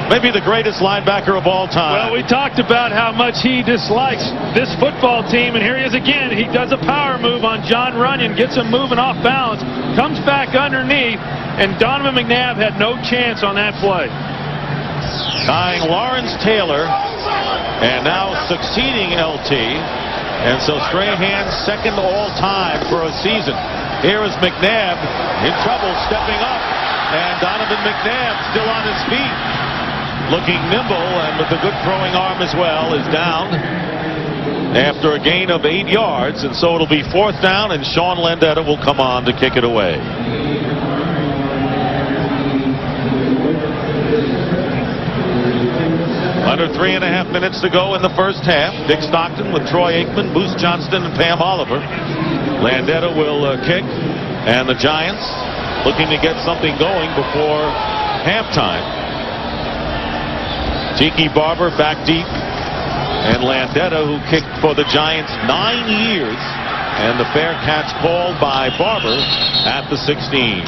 maybe the greatest linebacker of all time. Well, we talked about how much he dislikes this football team, and here he is again. He does a power move on John Runyon, gets him moving off balance, comes back underneath, and Donovan McNabb had no chance on that play. Tying Lawrence Taylor and now succeeding LT. And so Strahan 2nd all-time for a season. Here is McNabb in trouble, stepping up. And Donovan McNabb still on his feet. Looking nimble and with a good throwing arm as well, is down after a gain of 8 yards. And so it'll be 4th down, and Sean Landeta will come on to kick it away. Under 3.5 minutes to go in the first half. Dick Stockton with Troy Aikman, Moose Johnston, and Pam Oliver. Landeta will kick, and the Giants looking to get something going before halftime. Tiki Barber back deep, and Landeta, who kicked for the Giants 9 years, and the fair catch called by Barber at the 16.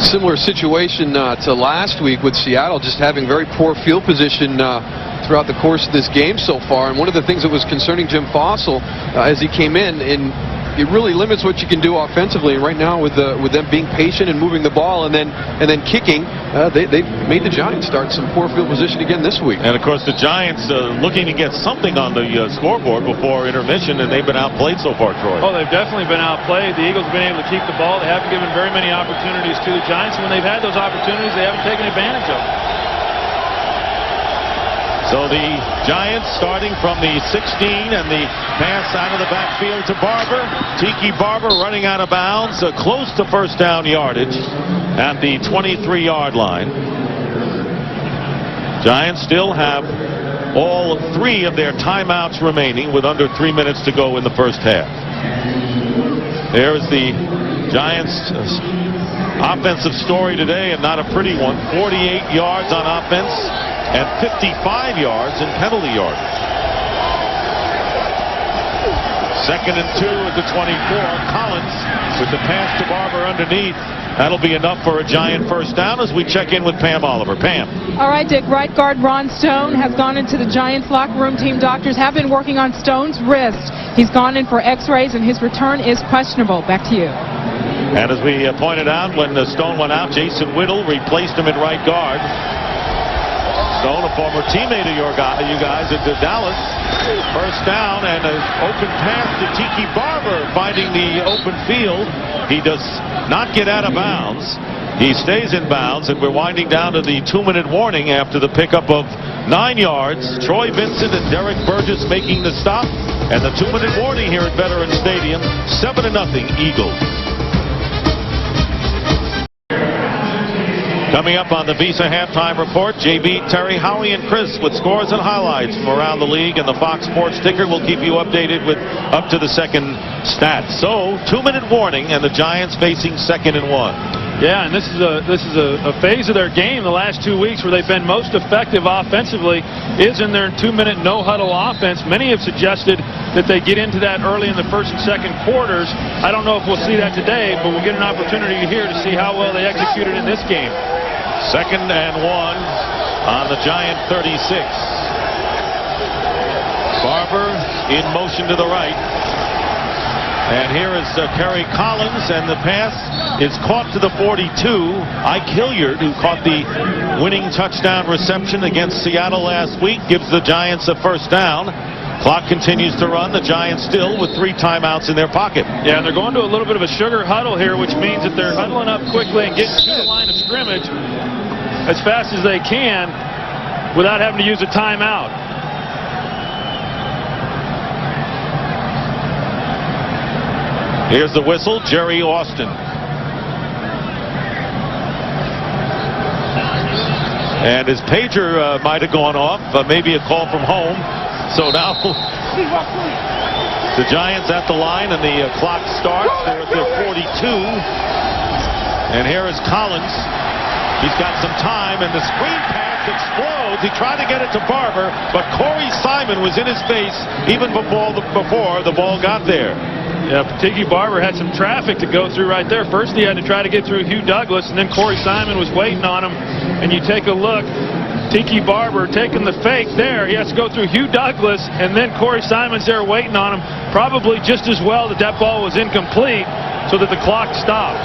Similar situation to last week with Seattle, just having very poor field position throughout the course of this game so far. And one of the things that was concerning Jim Fossil as he came in, and it really limits what you can do offensively. And right now, with them being patient and moving the ball and then kicking, they made the Giants start some poor field position again this week. And of course, the Giants looking to get something on the scoreboard before intermission, and they've been outplayed so far, Troy. Oh, they've definitely been outplayed. The Eagles have been able to keep the ball. They haven't given very many opportunities to the Giants. When they've had those opportunities, they haven't taken advantage of them. So the Giants starting from the 16, and the pass out of the backfield to Barber. Tiki Barber running out of bounds, close to 1st down yardage at the 23-yard line. Giants still have all 3 of their timeouts remaining with under 3 minutes to go in the first half. There is the Giants' offensive story today, and not a pretty one. 48 yards on offense and 55 yards in penalty yardage. 2nd and 2 at the 24. Collins with the pass to Barber underneath. That'll be enough for a Giant first down as we check in with Pam Oliver. Pam. All right, Dick. Right guard Ron Stone has gone into the Giants locker room. Team doctors have been working on Stone's wrist. He's gone in for x-rays, and his return is questionable. Back to you. And as we pointed out, when Stone went out, Jason Whittle replaced him at right guard. Stone, a former teammate of you guys at Dallas. First down and an open pass to Tiki Barber finding the open field. He does not get out of bounds. He stays in bounds, and we're winding down to the 2-minute warning after the pickup of 9 yards. Troy Vincent and Derek Burgess making the stop, and the 2-minute warning here at Veterans Stadium, 7-0 Eagles. Coming up on the Visa halftime report, JB, Terry, Howie, and Chris with scores and highlights from around the league, and the Fox Sports ticker will keep you updated with up to the second stats. So, 2-minute warning, and the Giants facing 2nd and 1. Yeah, and this is a phase of their game the last 2 weeks where they've been most effective offensively is in their 2-minute no-huddle offense. Many have suggested that they get into that early in the first and second quarters. I don't know if we'll see that today, but we'll get an opportunity here to see how well they executed in this game. 2nd and 1 on the Giant 36. Barber in motion to the right. And here is Kerry Collins, and the pass is caught to the 42. Ike Hilliard, who caught the winning touchdown reception against Seattle last week, gives the Giants a first down. Clock continues to run. The Giants still with 3 timeouts in their pocket. Yeah, and they're going to a little bit of a sugar huddle here, which means that they're huddling up quickly and getting to the line of scrimmage as fast as they can without having to use a timeout. Here's the whistle, Jerry Austin. And his pager might have gone off, maybe a call from home. So now the Giants at the line, and the clock starts. They're at their 42. And here is Collins. He's got some time, and the screen pass explodes. He tried to get it to Barber, but Corey Simon was in his face even before the ball got there. Yeah, Tiki Barber had some traffic to go through right there. First he had to try to get through Hugh Douglas, and then Corey Simon was waiting on him. And you take a look, Tiki Barber taking the fake there. He has to go through Hugh Douglas, and then Corey Simon's there waiting on him. Probably just as well that ball was incomplete so that the clock stopped.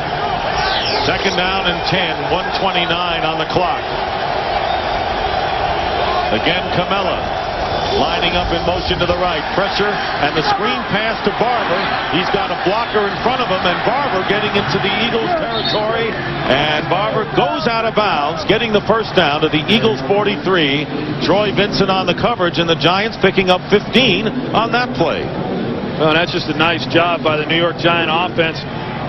2nd down and 10, 1:29 on the clock. Again, Camella lining up in motion to the right. Pressure and the screen pass to Barber. He's got a blocker in front of him, and Barber getting into the Eagles territory. And Barber goes out of bounds, getting the first down to the Eagles 43. Troy Vincent on the coverage, and the Giants picking up 15 on that play. Well, that's just a nice job by the New York Giant offense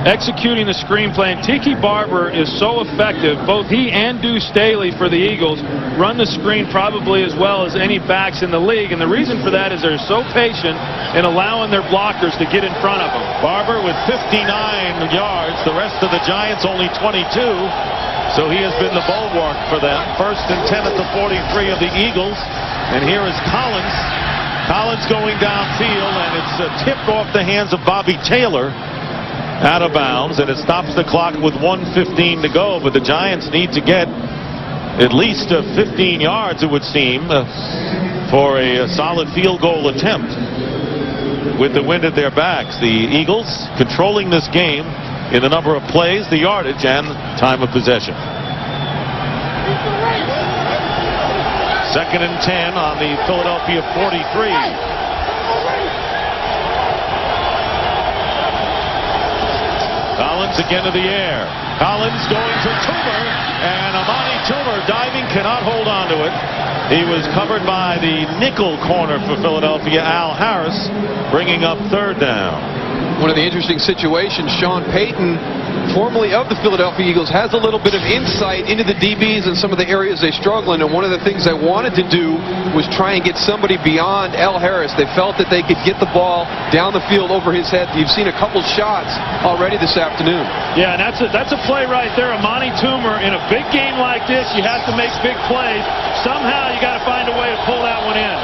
executing the screenplay. And Tiki Barber is so effective. Both he and Deuce Staley for the Eagles run the screen probably as well as any backs in the league. And the reason for that is they're so patient in allowing their blockers to get in front of them. Barber with 59 yards. The rest of the Giants only 22. So he has been the bulwark for them. 1st and 10 at the 43 of the Eagles. And here is Collins. Collins going downfield, and it's tipped off the hands of Bobby Taylor. Out of bounds, and it stops the clock with 1:15 to go. But the Giants need to get at least 15 yards, it would seem, for a solid field goal attempt with the wind at their backs. The Eagles controlling this game in the number of plays, the yardage, and time of possession. 2nd and 10 on the Philadelphia 43. Collins again to the air. Collins going to Toomer, and Amani Toomer diving, cannot hold on to it. He was covered by the nickel corner for Philadelphia, Al Harris, bringing up 3rd down. One of the interesting situations, Sean Payton, formerly of the Philadelphia Eagles, has a little bit of insight into the DBs and some of the areas they struggle in. And one of the things they wanted to do was try and get somebody beyond Al Harris. They felt that they could get the ball down the field over his head. You've seen a couple shots already this afternoon. Yeah, and that's a play right there. Amani Toomer, in a big game like this, you have to make big plays. Somehow you got to find a way to pull that one in.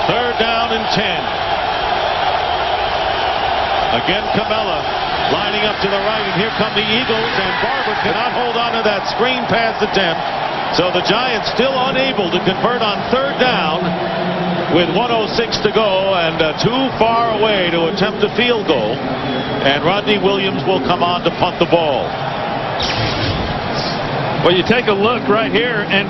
3rd down and 10. Again, Camella lining up to the right, and here come the Eagles, and Barber cannot hold on to that screen pass attempt. So the Giants still unable to convert on 3rd down. with 1:06 to go and too far away to attempt a field goal. And Rodney Williams will come on to punt the ball. Well, you take a look right here, and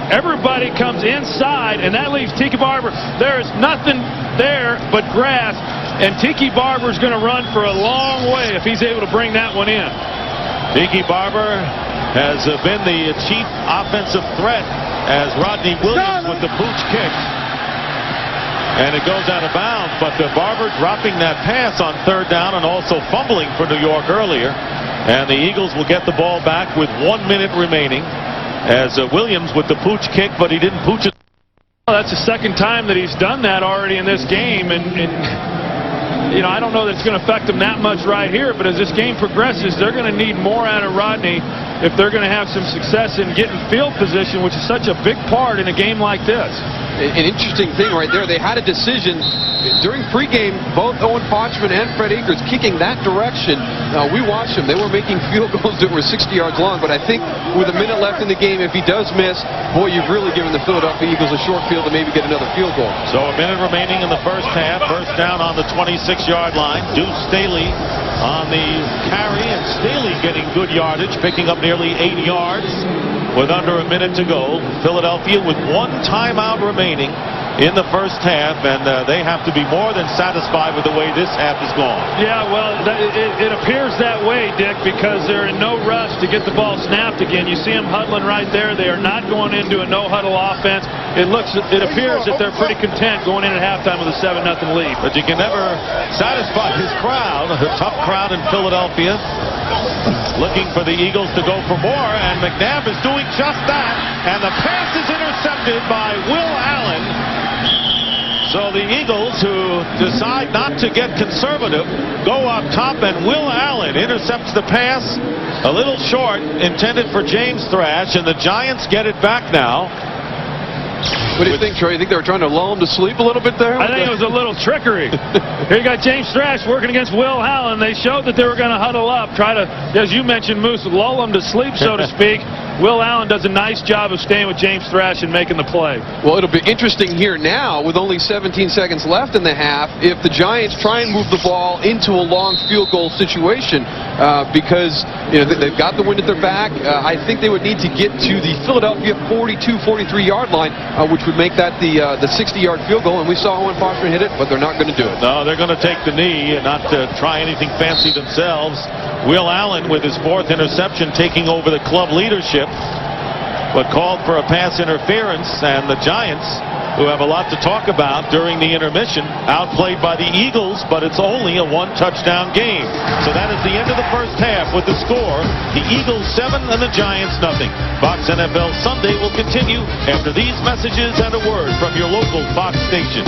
everybody comes inside, and that leaves Tiki Barber. There's nothing there but grass, and Tiki Barber's going to run for a long way if he's able to bring that one in. Tiki Barber has been the chief offensive threat as Rodney Williams with the pooch kick. And it goes out of bounds, but Barber dropping that pass on third down and also fumbling for New York earlier. And the Eagles will get the ball back with 1 minute remaining as Williams with the pooch kick, but he didn't pooch it. Well, that's the second time that he's done that already in this game, and you know, I don't know that it's going to affect them that much right here, but as this game progresses, they're going to need more out of Rodney if they're going to have some success in getting field position, which is such a big part in a game like this. An interesting thing right there, they had a decision during pregame, both Owen Fochman and Fred Akers kicking that direction. We watched them. They were making field goals that were 60 yards long, but I think with a minute left in the game, if he does miss, boy, you've really given the Philadelphia Eagles a short field to maybe get another field goal. So a minute remaining in the first half. First down on the 26-yard line. Deuce Staley on the carry, and Staley getting good yardage, picking up nearly 8 yards with under a minute to go. Philadelphia with 1 timeout remaining in the first half, and they have to be more than satisfied with the way this half has gone. Yeah, well, it appears that way, Dick, because they're in no rush to get the ball snapped again. You see them huddling right there. They are not going into a no-huddle offense. It appears that they're pretty content going in at halftime with a 7-0 lead. But you can never satisfy his crowd, the tough crowd in Philadelphia, looking for the Eagles to go for more, and McNabb is doing just that, and the pass is intercepted by Will Allen. So the Eagles, who decide not to get conservative, go up top, and Will Allen intercepts the pass a little short, intended for James Thrash, and the Giants get it back now. What do you think, Troy? You think they were trying to lull him to sleep a little bit there? I think it was a little trickery. Here you got James Thrash working against Will Allen. They showed that they were going to huddle up, try to, as you mentioned, Moose, lull him to sleep, so to speak. Will Allen does a nice job of staying with James Thrash and making the play. Well, it'll be interesting here now with only 17 seconds left in the half if the Giants try and move the ball into a long field goal situation because they've got the wind at their back. I think they would need to get to the Philadelphia 42, 43-yard line, which would make that the 60-yard field goal. And we saw Owen Fochman hit it, but they're not going to do it. No, they're going to take the knee and not try anything fancy themselves. Will Allen with his 4th interception taking over the club leadership, but called for a pass interference, and the Giants, who have a lot to talk about during the intermission, outplayed by the Eagles, but it's only a 1-touchdown game. So that is the end of the first half with the score, the Eagles 7 and the Giants nothing. Fox NFL Sunday will continue after these messages and a word from your local Fox station.